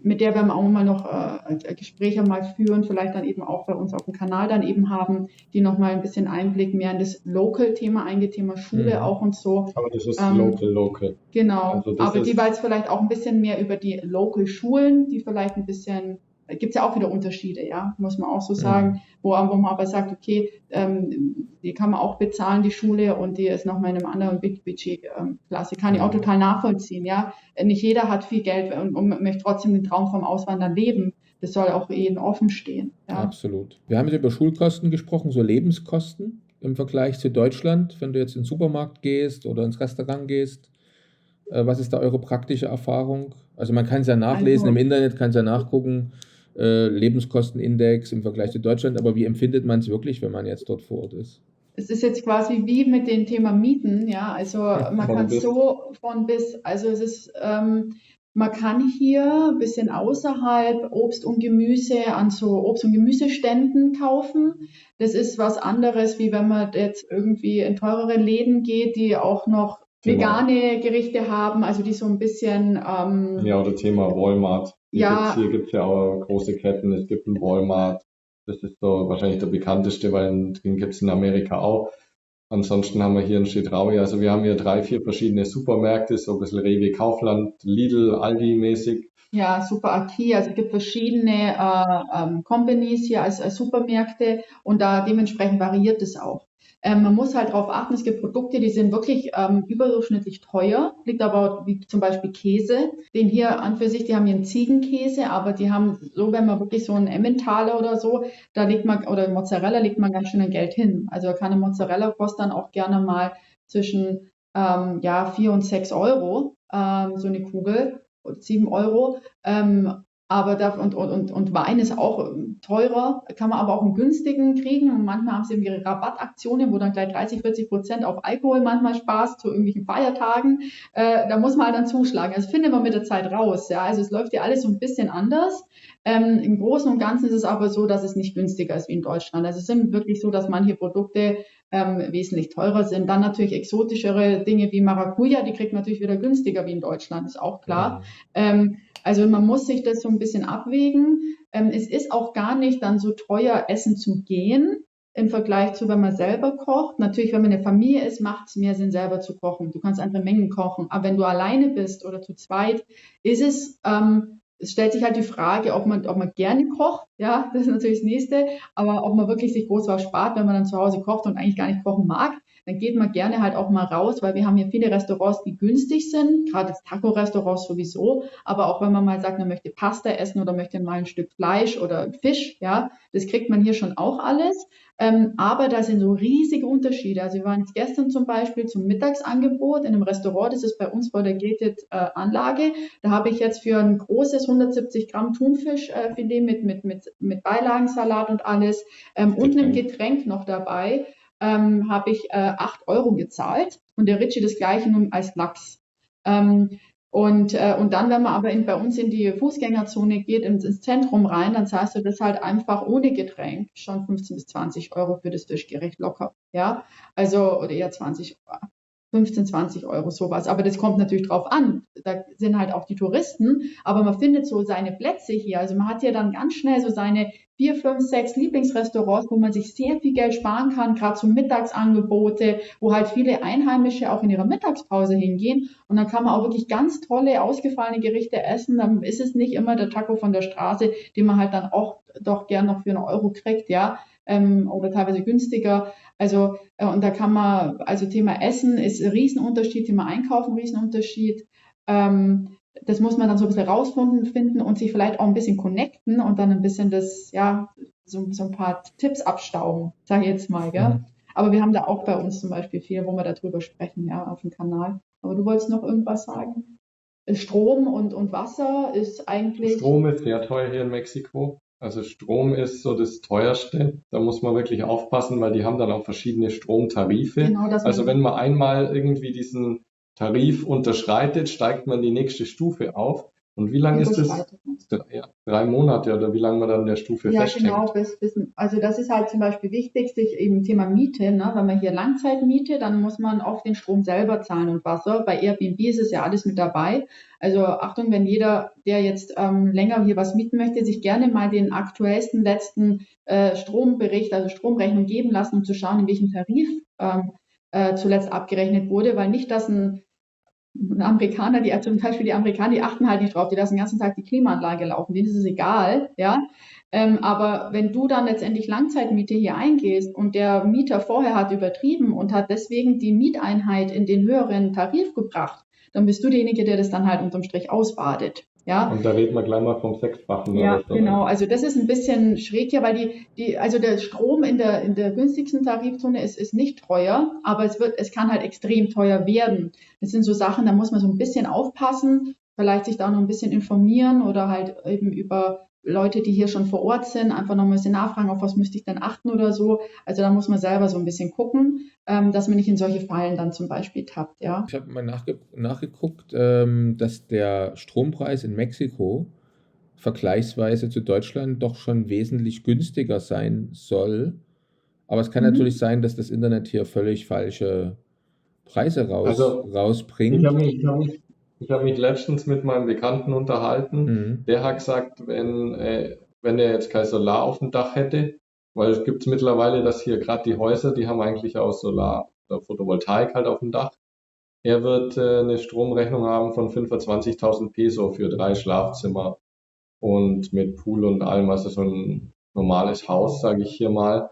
Speaker 1: mit der werden wir auch mal noch Gespräche mal führen, vielleicht dann eben auch bei uns auf dem Kanal dann eben haben, die noch mal ein bisschen Einblick mehr in das Local-Thema eingeht, Thema Schule auch und so.
Speaker 2: Aber das ist local.
Speaker 1: Genau, also aber die weiß vielleicht auch ein bisschen mehr über die Local-Schulen, die vielleicht ein bisschen, gibt es ja auch wieder Unterschiede, ja, muss man auch so sagen, wo man aber sagt, okay, die kann man auch bezahlen, die Schule, und die ist nochmal in einem anderen Budgetklasse. Kann ich auch total nachvollziehen, ja. Nicht jeder hat viel Geld und möchte trotzdem den Traum vom Auswandern leben. Das soll auch jedem offen stehen. Ja.
Speaker 3: Absolut. Wir haben jetzt über Schulkosten gesprochen, so Lebenskosten im Vergleich zu Deutschland. Wenn du jetzt in den Supermarkt gehst oder ins Restaurant gehst, was ist da eure praktische Erfahrung? Also man kann es ja nachlesen, im Internet kann es ja nachgucken, Lebenskostenindex im Vergleich zu Deutschland, aber wie empfindet man es wirklich, wenn man jetzt dort vor Ort ist?
Speaker 1: Es ist jetzt quasi wie mit dem Thema Mieten, ja, also man kann so von bis, also es ist, man kann hier ein bisschen außerhalb Obst und Gemüse an so Obst- und Gemüseständen kaufen. Das ist was anderes, wie wenn man jetzt irgendwie in teurere Läden geht, die auch noch vegane Gerichte haben, also die so ein bisschen...
Speaker 2: oder Thema Walmart. Hier gibt es ja auch große Ketten, es gibt einen Walmart. Das ist so wahrscheinlich der bekannteste, weil den gibt es in Amerika auch. Ansonsten haben wir hier in Chedraui, also wir haben hier 3, 4 verschiedene Supermärkte, so ein bisschen Rewe, Kaufland, Lidl, Aldi-mäßig.
Speaker 1: Ja, Super Aki, also es gibt verschiedene Companies hier als Supermärkte, und da dementsprechend variiert es auch. Man muss halt darauf achten, es gibt Produkte, die sind wirklich überdurchschnittlich teuer, liegt aber wie zum Beispiel Käse, den hier an für sich, die haben hier einen Ziegenkäse, aber die haben so, wenn man wirklich so einen Emmentaler oder so, da legt man, oder Mozzarella legt man ganz schön Geld hin. Also kann eine Mozzarella kostet dann auch gerne mal zwischen 4 und 6 Euro, so eine Kugel, oder 7 Euro. Und Wein ist auch teurer, kann man aber auch einen günstigen kriegen. Und manchmal haben sie irgendwie Rabattaktionen, wo dann gleich 30-40% auf Alkohol manchmal sparst zu irgendwelchen Feiertagen. Da muss man halt dann zuschlagen. Das findet man mit der Zeit raus. Ja? Also es läuft ja alles so ein bisschen anders. Im Großen und Ganzen ist es aber so, dass es nicht günstiger ist wie in Deutschland. Also es sind wirklich so, dass manche Produkte wesentlich teurer sind. Dann natürlich exotischere Dinge wie Maracuja, die kriegt man natürlich wieder günstiger wie in Deutschland, ist auch klar. Also man muss sich das so ein bisschen abwägen. Es ist auch gar nicht dann so teuer, essen zu gehen im Vergleich zu, wenn man selber kocht. Natürlich, wenn man eine Familie ist, macht es mehr Sinn, selber zu kochen. Du kannst andere Mengen kochen. Aber wenn du alleine bist oder zu zweit, es stellt sich halt die Frage, ob man gerne kocht. Ja, das ist natürlich das Nächste. Aber ob man wirklich sich groß was spart, wenn man dann zu Hause kocht und eigentlich gar nicht kochen mag, dann geht man gerne halt auch mal raus, weil wir haben hier viele Restaurants, die günstig sind, gerade Taco-Restaurants sowieso, aber auch wenn man mal sagt, man möchte Pasta essen oder möchte mal ein Stück Fleisch oder Fisch, ja, das kriegt man hier schon auch alles, aber da sind so riesige Unterschiede. Also wir waren jetzt gestern zum Beispiel zum Mittagsangebot in einem Restaurant, das ist bei uns vor der Gated-Anlage, da habe ich jetzt für ein großes 170 Gramm Thunfischfilet mit Beilagensalat und alles und einem Getränk noch dabei, habe ich 8 Euro gezahlt und der Ritchie das gleiche nur als Lachs. Und dann, wenn man aber bei uns in die Fußgängerzone geht, ins Zentrum rein, dann zahlst du das halt einfach ohne Getränk schon 15 bis 20 Euro für das Fischgericht locker. Ja, also, oder eher 15, 20 Euro sowas. Aber das kommt natürlich drauf an. Da sind halt auch die Touristen. Aber man findet so seine Plätze hier. Also man hat ja dann ganz schnell so seine 4, 5, 6 Lieblingsrestaurants, wo man sich sehr viel Geld sparen kann, gerade so Mittagsangebote, wo halt viele Einheimische auch in ihrer Mittagspause hingehen. Und dann kann man auch wirklich ganz tolle, ausgefallene Gerichte essen. Dann ist es nicht immer der Taco von der Straße, den man halt dann auch doch gern noch für 1 Euro kriegt, ja. Oder teilweise günstiger. Also, und da kann man, also Thema Essen ist ein Riesenunterschied, Thema Einkaufen, Riesenunterschied. Das muss man dann so ein bisschen rausfinden und sich vielleicht auch ein bisschen connecten und dann ein bisschen so ein paar Tipps abstauben, sage ich jetzt mal, gell?
Speaker 3: Mhm.
Speaker 1: Aber wir haben da auch bei uns zum Beispiel viel, wo wir darüber sprechen, ja, auf dem Kanal. Aber du wolltest noch irgendwas sagen? Strom und Wasser ist eigentlich.
Speaker 2: Strom ist sehr teuer hier in Mexiko. Also Strom ist so das teuerste. Da muss man wirklich aufpassen, weil die haben dann auch verschiedene Stromtarife.
Speaker 1: Genau,
Speaker 2: Also wenn man einmal irgendwie diesen Tarif unterschreitet, steigt man die nächste Stufe auf. Und wie lange ist das? 3 Monate oder wie lange man dann der Stufe festhängt?
Speaker 1: Ja, genau. Also das ist halt zum Beispiel wichtig, sich eben Thema Miete, ne? Wenn man hier Langzeit mietet, dann muss man oft den Strom selber zahlen und Wasser. Bei Airbnb ist es ja alles mit dabei. Also Achtung, wenn jeder, der jetzt länger hier was mieten möchte, sich gerne mal den aktuellsten letzten Strombericht, also Stromrechnung geben lassen, um zu schauen, in welchem Tarif zuletzt abgerechnet wurde, weil nicht, dass ein Amerikaner, zum Beispiel die Amerikaner, die achten halt nicht drauf, die lassen den ganzen Tag die Klimaanlage laufen, denen ist es egal, ja. Aber wenn du dann letztendlich Langzeitmiete hier eingehst und der Mieter vorher hat übertrieben und hat deswegen die Mieteinheit in den höheren Tarif gebracht, dann bist du derjenige, der das dann halt unterm Strich ausbadet. Ja.
Speaker 2: Und da reden wir gleich mal vom Sechsfachen.
Speaker 1: Ja, genau. Also das ist ein bisschen schräg hier, weil also der Strom in der günstigsten Tarifzone ist nicht teuer, aber es kann halt extrem teuer werden. Das sind so Sachen, da muss man so ein bisschen aufpassen, vielleicht sich da noch ein bisschen informieren oder halt eben über Leute, die hier schon vor Ort sind, einfach noch ein bisschen nachfragen, auf was müsste ich denn achten oder so. Also da muss man selber so ein bisschen gucken, dass man nicht in solche Fallen dann zum Beispiel tappt, ja.
Speaker 3: Ich habe mal nachgeguckt, dass der Strompreis in Mexiko vergleichsweise zu Deutschland doch schon wesentlich günstiger sein soll. Aber es kann natürlich sein, dass das Internet hier völlig falsche Preise rausbringt.
Speaker 2: Ich habe mich letztens mit meinem Bekannten unterhalten. Der hat gesagt, wenn er jetzt kein Solar auf dem Dach hätte, weil es gibt mittlerweile, dass hier gerade die Häuser, die haben eigentlich auch Solar oder Photovoltaik halt auf dem Dach. Er wird eine Stromrechnung haben von 25.000 Peso für 3 Schlafzimmer und mit Pool und allem, also so ein normales Haus, sage ich hier mal.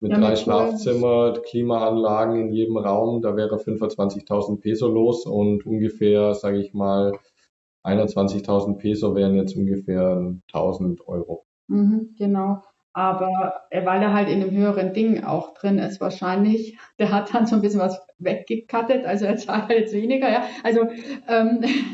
Speaker 2: Mit 3 Schlafzimmer, Klimaanlagen in jedem Raum, da wäre 25.000 Peso los und ungefähr, sage ich mal, 21.000 Peso wären jetzt ungefähr 1.000 Euro.
Speaker 1: Genau. Aber weil er halt in einem höheren Ding auch drin ist, wahrscheinlich, der hat dann so ein bisschen was weggekattet, also er zahlt halt jetzt weniger, ja. Also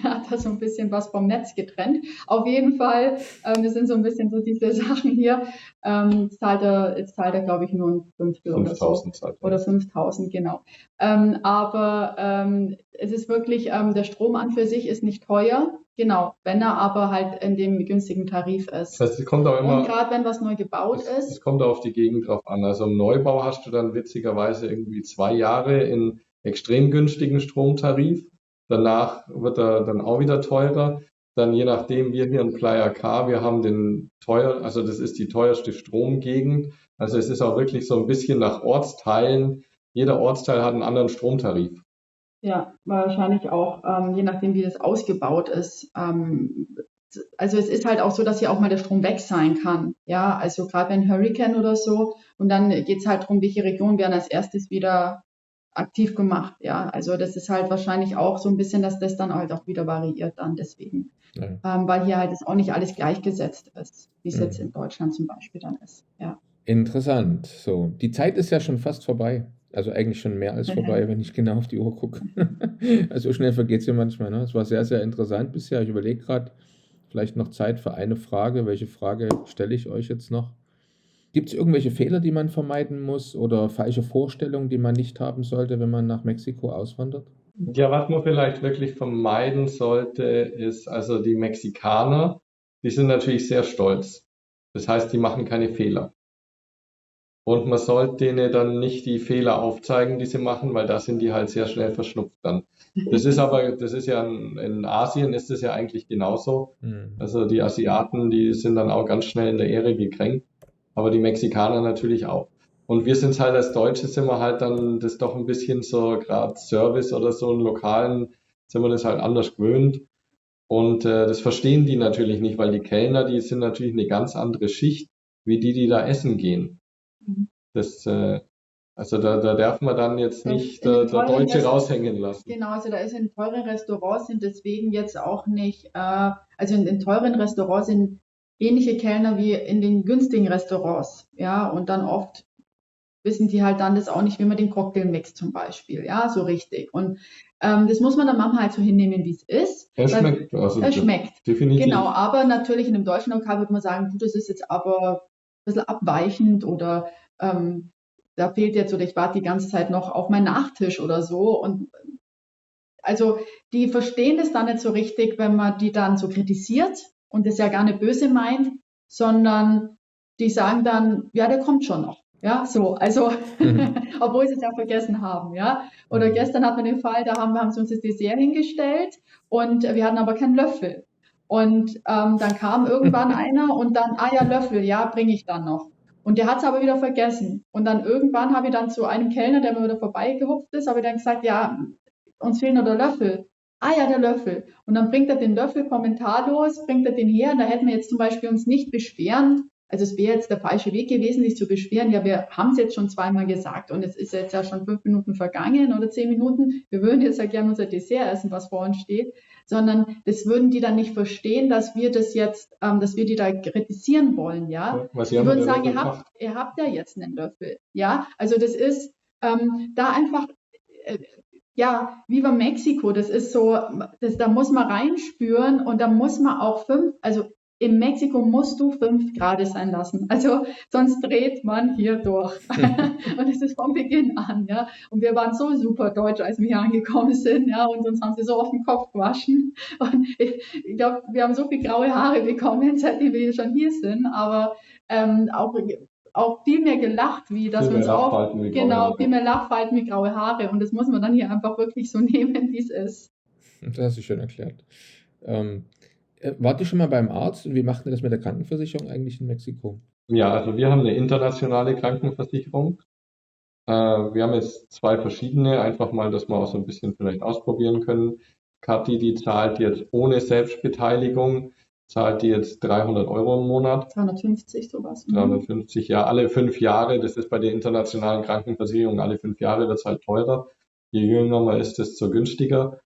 Speaker 1: hat da so ein bisschen was vom Netz getrennt. Auf jeden Fall, das sind so ein bisschen so diese Sachen hier. Jetzt zahlt er, glaube ich, nur ein Fünftel oder so.
Speaker 2: 5.000 zahlt er.
Speaker 1: Oder 5.000, genau. Aber es ist wirklich, der Strom an für sich ist nicht teuer. Genau, wenn er aber halt in dem günstigen Tarif ist.
Speaker 2: Das heißt, es kommt auch immer,
Speaker 1: Und gerade wenn was neu gebaut
Speaker 2: es
Speaker 1: ist,
Speaker 2: kommt auch auf die Gegend drauf an. Also im Neubau hast du dann witzigerweise irgendwie 2 Jahre in extrem günstigen Stromtarif. Danach wird er dann auch wieder teurer. Dann je nachdem, wir hier in Playa K, wir haben also das ist die teuerste Stromgegend. Also es ist auch wirklich so ein bisschen nach Ortsteilen. Jeder Ortsteil hat einen anderen Stromtarif.
Speaker 1: ja, wahrscheinlich auch, je nachdem, wie das ausgebaut ist. Also es ist halt auch so, dass hier auch mal der Strom weg sein kann. Ja, also gerade wenn Hurricane oder so. Und dann geht es halt darum, welche Regionen werden als erstes wieder aktiv gemacht. Ja, also das ist halt wahrscheinlich auch so ein bisschen, dass das dann halt auch wieder variiert dann deswegen.
Speaker 3: Ja.
Speaker 1: Weil hier halt jetzt auch nicht alles gleichgesetzt ist, wie es
Speaker 3: Mhm.
Speaker 1: jetzt in Deutschland zum Beispiel dann ist. Ja.
Speaker 3: Interessant. So, die Zeit ist ja schon fast vorbei. Also eigentlich schon mehr als vorbei, wenn ich genau auf die Uhr gucke. Also schnell vergeht es ja manchmal. Ne? Es war sehr, sehr interessant bisher. Ich überlege gerade, vielleicht noch Zeit für eine Frage. Welche Frage stelle ich euch jetzt noch? Gibt es irgendwelche Fehler, die man vermeiden muss oder falsche Vorstellungen, die man nicht haben sollte, wenn man nach Mexiko auswandert?
Speaker 2: Ja, was man vielleicht wirklich vermeiden sollte, ist also die Mexikaner, die sind natürlich sehr stolz. Das heißt, die machen keine Fehler. Und man sollte denen dann nicht die Fehler aufzeigen, die sie machen, weil da sind die halt sehr schnell verschnupft dann. Das ist ja in Asien ist das ja eigentlich genauso. Also die Asiaten, die sind dann auch ganz schnell in der Ehre gekränkt, aber die Mexikaner natürlich auch. Und wir sind halt als Deutsche, sind wir halt dann das doch ein bisschen so, gerade Service oder so in Lokalen, sind wir das halt anders gewöhnt. Und das verstehen die natürlich nicht, weil die Kellner, die sind natürlich eine ganz andere Schicht, wie die da essen gehen. Das, also da darf man dann jetzt nicht der Deutsche raushängen lassen.
Speaker 1: Genau, also da ist in teuren Restaurants sind deswegen jetzt auch nicht, also in teuren Restaurants sind ähnliche Kellner wie in den günstigen Restaurants, ja, und dann oft wissen die halt dann das auch nicht, wie man den Cocktail mixt zum Beispiel, ja, so richtig. Und das muss man dann manchmal halt so hinnehmen, wie es ist.
Speaker 2: Er schmeckt, also
Speaker 1: Er schmeckt.
Speaker 2: definitiv.
Speaker 1: Genau, aber natürlich in einem deutschen Lokal würde man sagen, du, das ist jetzt aber ein bisschen abweichend oder da fehlt jetzt oder ich warte die ganze Zeit noch auf meinen Nachtisch oder so. Und also die verstehen das dann nicht so richtig, wenn man die dann so kritisiert und das ja gar nicht böse meint, sondern die sagen dann, ja, der kommt schon noch. Ja, so, also, obwohl sie es ja vergessen haben, ja. Oder gestern hatten wir den Fall, da haben sie uns das Dessert hingestellt und wir hatten aber keinen Löffel. Und dann kam irgendwann einer und dann, ja, Löffel, ja, bringe ich dann noch. Und der hat es aber wieder vergessen. Und dann irgendwann habe ich dann zu einem Kellner, der mir wieder vorbeigehupft ist, habe ich dann gesagt, ja, uns fehlt noch der Löffel. Ja, der Löffel. Und dann bringt er den Löffel kommentarlos, bringt er den her. Da hätten wir jetzt zum Beispiel uns nicht beschweren. Also es wäre jetzt der falsche Weg gewesen, sich zu beschweren. Ja, wir haben es jetzt schon zweimal gesagt und es ist jetzt ja schon 5 Minuten vergangen oder 10 Minuten. Wir würden jetzt ja gerne unser Dessert essen, was vor uns steht. Sondern das würden die dann nicht verstehen, dass wir das jetzt, dass wir die da kritisieren wollen, ja. Die würden sagen, ihr habt ja jetzt einen Löffel, ja. Also das ist da einfach, ja, Viva Mexiko, das ist so, da muss man reinspüren und da muss man auch also in Mexiko musst du 5 Grad sein lassen. Also sonst dreht man hier durch. Und es ist vom Beginn an, ja. Und wir waren so super deutsch, als wir hier angekommen sind, ja. Und uns haben sie so auf den Kopf gewaschen. Und ich glaube, wir haben so viel graue Haare bekommen, seitdem wir schon hier sind. Aber auch viel mehr gelacht, wie dass wir uns auch, genau, viel mehr Lachfalten wie graue Haare. Und das muss man dann hier einfach wirklich so nehmen, wie es ist.
Speaker 3: Das hast du schön erklärt. Wart ihr schon mal beim Arzt und wie macht ihr das mit der Krankenversicherung eigentlich in Mexiko?
Speaker 2: Ja, also wir haben eine internationale Krankenversicherung. Wir haben jetzt 2 verschiedene, einfach mal, dass wir auch so ein bisschen vielleicht ausprobieren können. Kathi, die zahlt jetzt ohne Selbstbeteiligung, zahlt die jetzt 300 € im Monat.
Speaker 1: 350 sowas.
Speaker 2: 350, ja, alle 5 Jahre. Das ist bei der internationalen Krankenversicherung, alle 5 Jahre wird es halt teurer. Je jünger man ist, desto günstiger.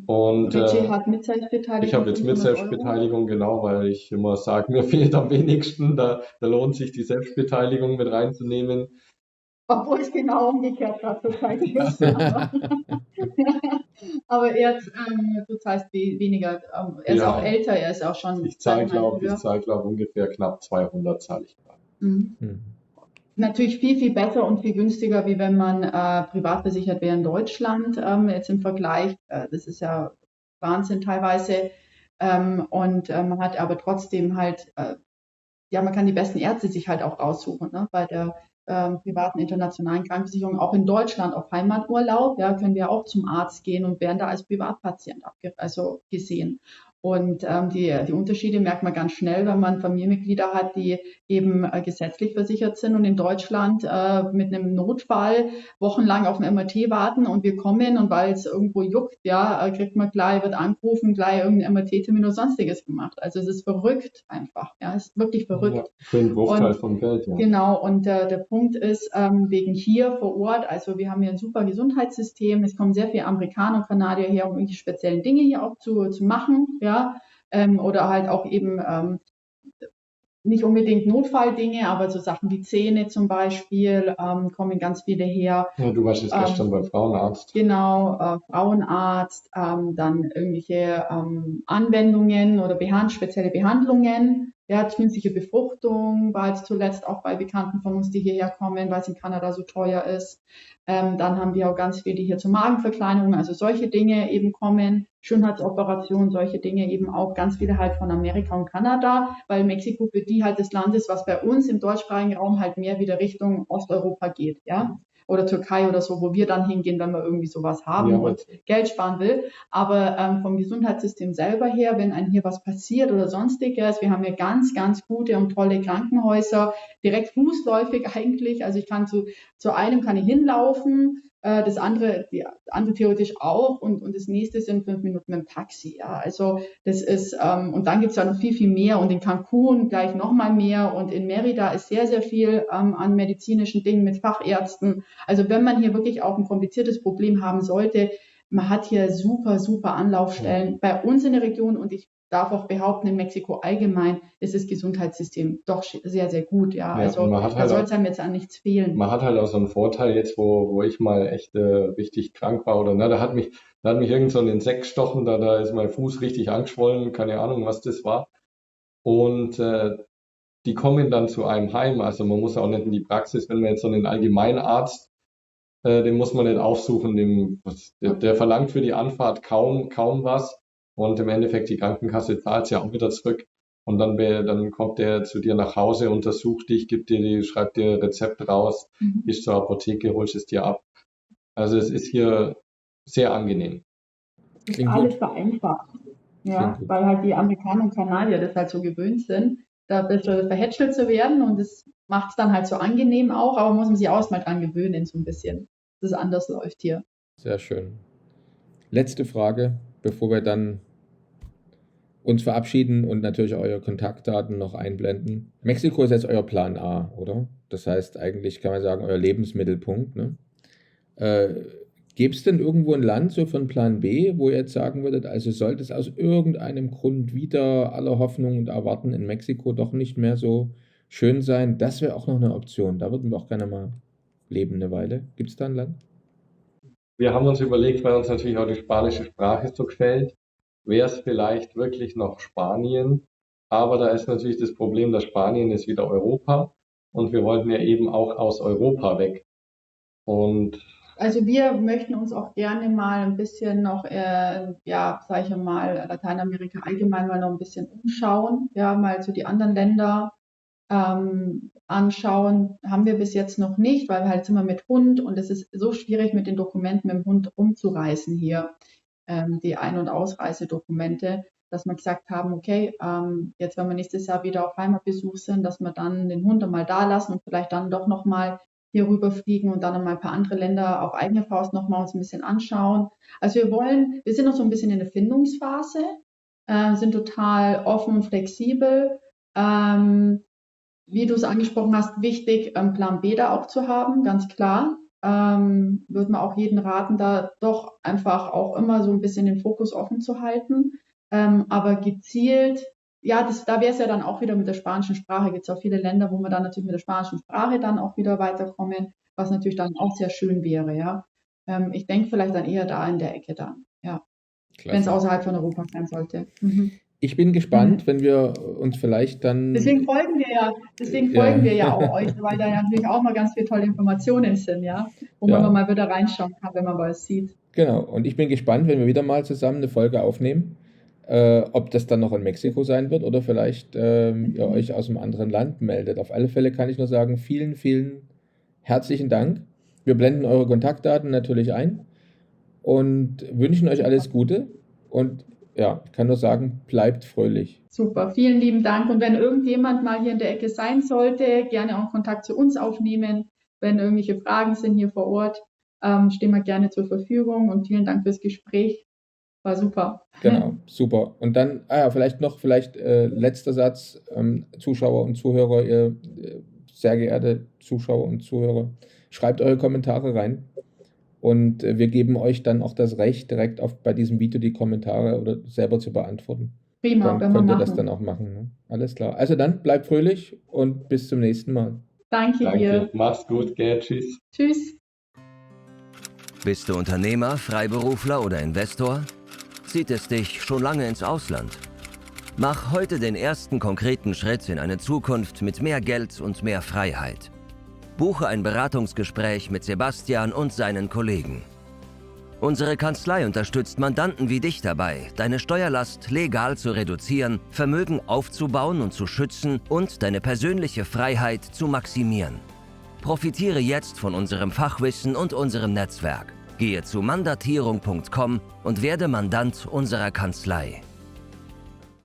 Speaker 2: Und
Speaker 1: Richie hat
Speaker 2: ich habe
Speaker 1: Mitselbstbeteiligung
Speaker 2: jetzt
Speaker 1: 500 Euro.
Speaker 2: Selbstbeteiligung, genau, weil ich immer sage, mir fehlt am wenigsten, da lohnt sich die Selbstbeteiligung mit reinzunehmen.
Speaker 1: Obwohl es genau umgekehrt gerade zur Zeit ist. Aber du zahlst weniger. Er ist auch älter, er ist auch schon
Speaker 2: Ich zahle,
Speaker 1: zweieinhalb
Speaker 2: glaube ungefähr knapp 200 zahle ich gerade.
Speaker 1: Natürlich viel, viel besser und viel günstiger, wie wenn man privat versichert wäre in Deutschland. Jetzt im Vergleich, das ist ja Wahnsinn teilweise. Man hat aber trotzdem halt, man kann die besten Ärzte sich halt auch raussuchen, ne? Bei der privaten internationalen Krankenversicherung, auch in Deutschland auf Heimaturlaub, können wir auch zum Arzt gehen und werden da als Privatpatient gesehen. Und die Unterschiede merkt man ganz schnell, wenn man Familienmitglieder hat, die eben gesetzlich versichert sind und in Deutschland mit einem Notfall wochenlang auf ein MRT warten und wir kommen und weil es irgendwo juckt, kriegt man gleich, wird angerufen, gleich irgendein MRT-Termin oder sonstiges gemacht. Also es ist verrückt einfach, es ist wirklich verrückt.
Speaker 2: Ja, für einen Bruchteil vom Geld, ja.
Speaker 1: Genau, und der Punkt ist, wegen hier vor Ort, also wir haben hier ein super Gesundheitssystem, es kommen sehr viele Amerikaner und Kanadier her, um irgendwelche speziellen Dinge hier auch zu machen, oder halt auch eben nicht unbedingt Notfalldinge, aber so Sachen wie Zähne zum Beispiel, kommen ganz viele her.
Speaker 2: Ja, du warst jetzt gestern beim Frauenarzt.
Speaker 1: Genau, Frauenarzt, dann irgendwelche Anwendungen oder spezielle Behandlungen. Künstliche Befruchtung war jetzt zuletzt auch bei Bekannten von uns, die hierher kommen, weil es in Kanada so teuer ist. Dann haben wir auch ganz viele, die hier zur Magenverkleinerung, also solche Dinge eben kommen. Schönheitsoperationen, solche Dinge eben auch ganz viele halt von Amerika und Kanada, weil Mexiko für die halt das Land ist, was bei uns im deutschsprachigen Raum halt mehr wieder Richtung Osteuropa geht, oder Türkei oder so, wo wir dann hingehen, wenn wir irgendwie sowas haben und Geld sparen will. Aber vom Gesundheitssystem selber her, wenn einem hier was passiert oder sonstiges, wir haben hier ganz, ganz gute und tolle Krankenhäuser, direkt fußläufig eigentlich. Also ich kann zu einem kann ich hinlaufen, das andere theoretisch auch und das nächste sind 5 Minuten mit dem Taxi. Also das ist, und dann gibt es ja noch viel, viel mehr und in Cancun gleich nochmal mehr und in Merida ist sehr, sehr viel an medizinischen Dingen mit Fachärzten. Also wenn man hier wirklich auch ein kompliziertes Problem haben sollte, man hat hier super, super Anlaufstellen bei uns in der Region und ich darf auch behaupten, in Mexiko allgemein ist das Gesundheitssystem doch sehr, sehr gut. Also da soll es einem jetzt an nichts fehlen.
Speaker 2: Man hat halt auch so einen Vorteil jetzt, wo ich mal echt richtig krank war oder da hat mich irgend so ein Insekt gestochen, da ist mein Fuß richtig angeschwollen, keine Ahnung, was das war. Und die kommen dann zu einem heim, also man muss auch nicht in die Praxis, wenn man jetzt so einen Allgemeinarzt, den muss man nicht aufsuchen, der verlangt für die Anfahrt kaum was. Und im Endeffekt die Krankenkasse zahlt es ja auch wieder zurück. Und dann kommt der zu dir nach Hause, untersucht dich, schreibt dir Rezept raus, gehst zur Apotheke, holst es dir ab. Also es ist hier sehr angenehm.
Speaker 1: Das ist alles vereinfacht. Weil halt die Amerikaner und Kanadier das halt so gewöhnt sind, da ein bisschen verhätschelt zu werden und das macht es dann halt so angenehm auch, aber muss man sich auch erstmal dran gewöhnen, so ein bisschen, dass es anders läuft hier.
Speaker 3: Sehr schön. Letzte Frage, bevor wir dann uns verabschieden und natürlich eure Kontaktdaten noch einblenden. Mexiko ist jetzt euer Plan A, oder? Das heißt, eigentlich kann man sagen, euer Lebensmittelpunkt. Ne? Gäbe es denn irgendwo ein Land so für einen Plan B, wo ihr jetzt sagen würdet, also sollte es aus irgendeinem Grund wieder aller Hoffnung und Erwarten in Mexiko doch nicht mehr so schön sein? Das wäre auch noch eine Option. Da würden wir auch gerne mal leben eine Weile. Gibt es da ein Land?
Speaker 2: Wir haben uns überlegt, weil uns natürlich auch die spanische Sprache so gefällt, wäre es vielleicht wirklich noch Spanien. Aber da ist natürlich das Problem, dass Spanien ist wieder Europa und wir wollten ja eben auch aus Europa weg.
Speaker 1: Also wir möchten uns auch gerne mal ein bisschen noch, sage ich mal, Lateinamerika allgemein mal noch ein bisschen umschauen, mal so die anderen Länder anschauen. Haben wir bis jetzt noch nicht, weil wir halt immer mit Hund und es ist so schwierig mit den Dokumenten mit dem Hund rumzureisen hier, die Ein- und Ausreisedokumente, dass wir gesagt haben, okay, jetzt wenn wir nächstes Jahr wieder auf Heimatbesuch sind, dass wir dann den Hund einmal da lassen und vielleicht dann doch nochmal hier rüberfliegen und dann einmal ein paar andere Länder auf eigene Faust nochmal uns ein bisschen anschauen. Also wir sind noch so ein bisschen in der Findungsphase, sind total offen und flexibel. Wie du es angesprochen hast, wichtig, Plan B da auch zu haben, ganz klar. würde man auch jeden raten, da doch einfach auch immer so ein bisschen den Fokus offen zu halten. Aber gezielt, ja, da wäre es ja dann auch wieder mit der spanischen Sprache. Gibt es auch viele Länder, wo wir dann natürlich mit der spanischen Sprache dann auch wieder weiterkommen, was natürlich dann auch sehr schön wäre, ja. Ich denke vielleicht dann eher da in der Ecke dann, ja, wenn es außerhalb von Europa sein sollte.
Speaker 3: Ich bin gespannt, wenn wir uns vielleicht dann...
Speaker 1: Deswegen folgen wir ja auch euch, weil da natürlich auch mal ganz viele tolle Informationen sind, ja, wo man mal wieder reinschauen kann, wenn man was sieht.
Speaker 3: Genau, und ich bin gespannt, wenn wir wieder mal zusammen eine Folge aufnehmen, ob das dann noch in Mexiko sein wird oder vielleicht ihr euch aus einem anderen Land meldet. Auf alle Fälle kann ich nur sagen, vielen, vielen herzlichen Dank. Wir blenden eure Kontaktdaten natürlich ein und wünschen euch alles Gute und ja, ich kann nur sagen, bleibt fröhlich.
Speaker 1: Super, vielen lieben Dank. Und wenn irgendjemand mal hier in der Ecke sein sollte, gerne auch Kontakt zu uns aufnehmen. Wenn irgendwelche Fragen sind hier vor Ort, stehen wir gerne zur Verfügung. Und vielen Dank fürs Gespräch. War super.
Speaker 3: Genau, super. Und dann, vielleicht letzter Satz, Zuschauer und Zuhörer, ihr sehr geehrte Zuschauer und Zuhörer, schreibt eure Kommentare rein. Und wir geben euch dann auch das Recht, direkt bei diesem Video die Kommentare oder selber zu beantworten.
Speaker 1: Prima,
Speaker 3: dann könnt ihr das dann auch machen. Ne? Alles klar. Also dann, bleibt fröhlich und bis zum nächsten Mal.
Speaker 1: Danke dir.
Speaker 2: Mach's gut, gell? Tschüss.
Speaker 1: Tschüss.
Speaker 4: Bist du Unternehmer, Freiberufler oder Investor? Zieht es dich schon lange ins Ausland? Mach heute den ersten konkreten Schritt in eine Zukunft mit mehr Geld und mehr Freiheit. Buche ein Beratungsgespräch mit Sebastian und seinen Kollegen. Unsere Kanzlei unterstützt Mandanten wie dich dabei, deine Steuerlast legal zu reduzieren, Vermögen aufzubauen und zu schützen und deine persönliche Freiheit zu maximieren. Profitiere jetzt von unserem Fachwissen und unserem Netzwerk. Gehe zu mandatierung.com und werde Mandant unserer Kanzlei.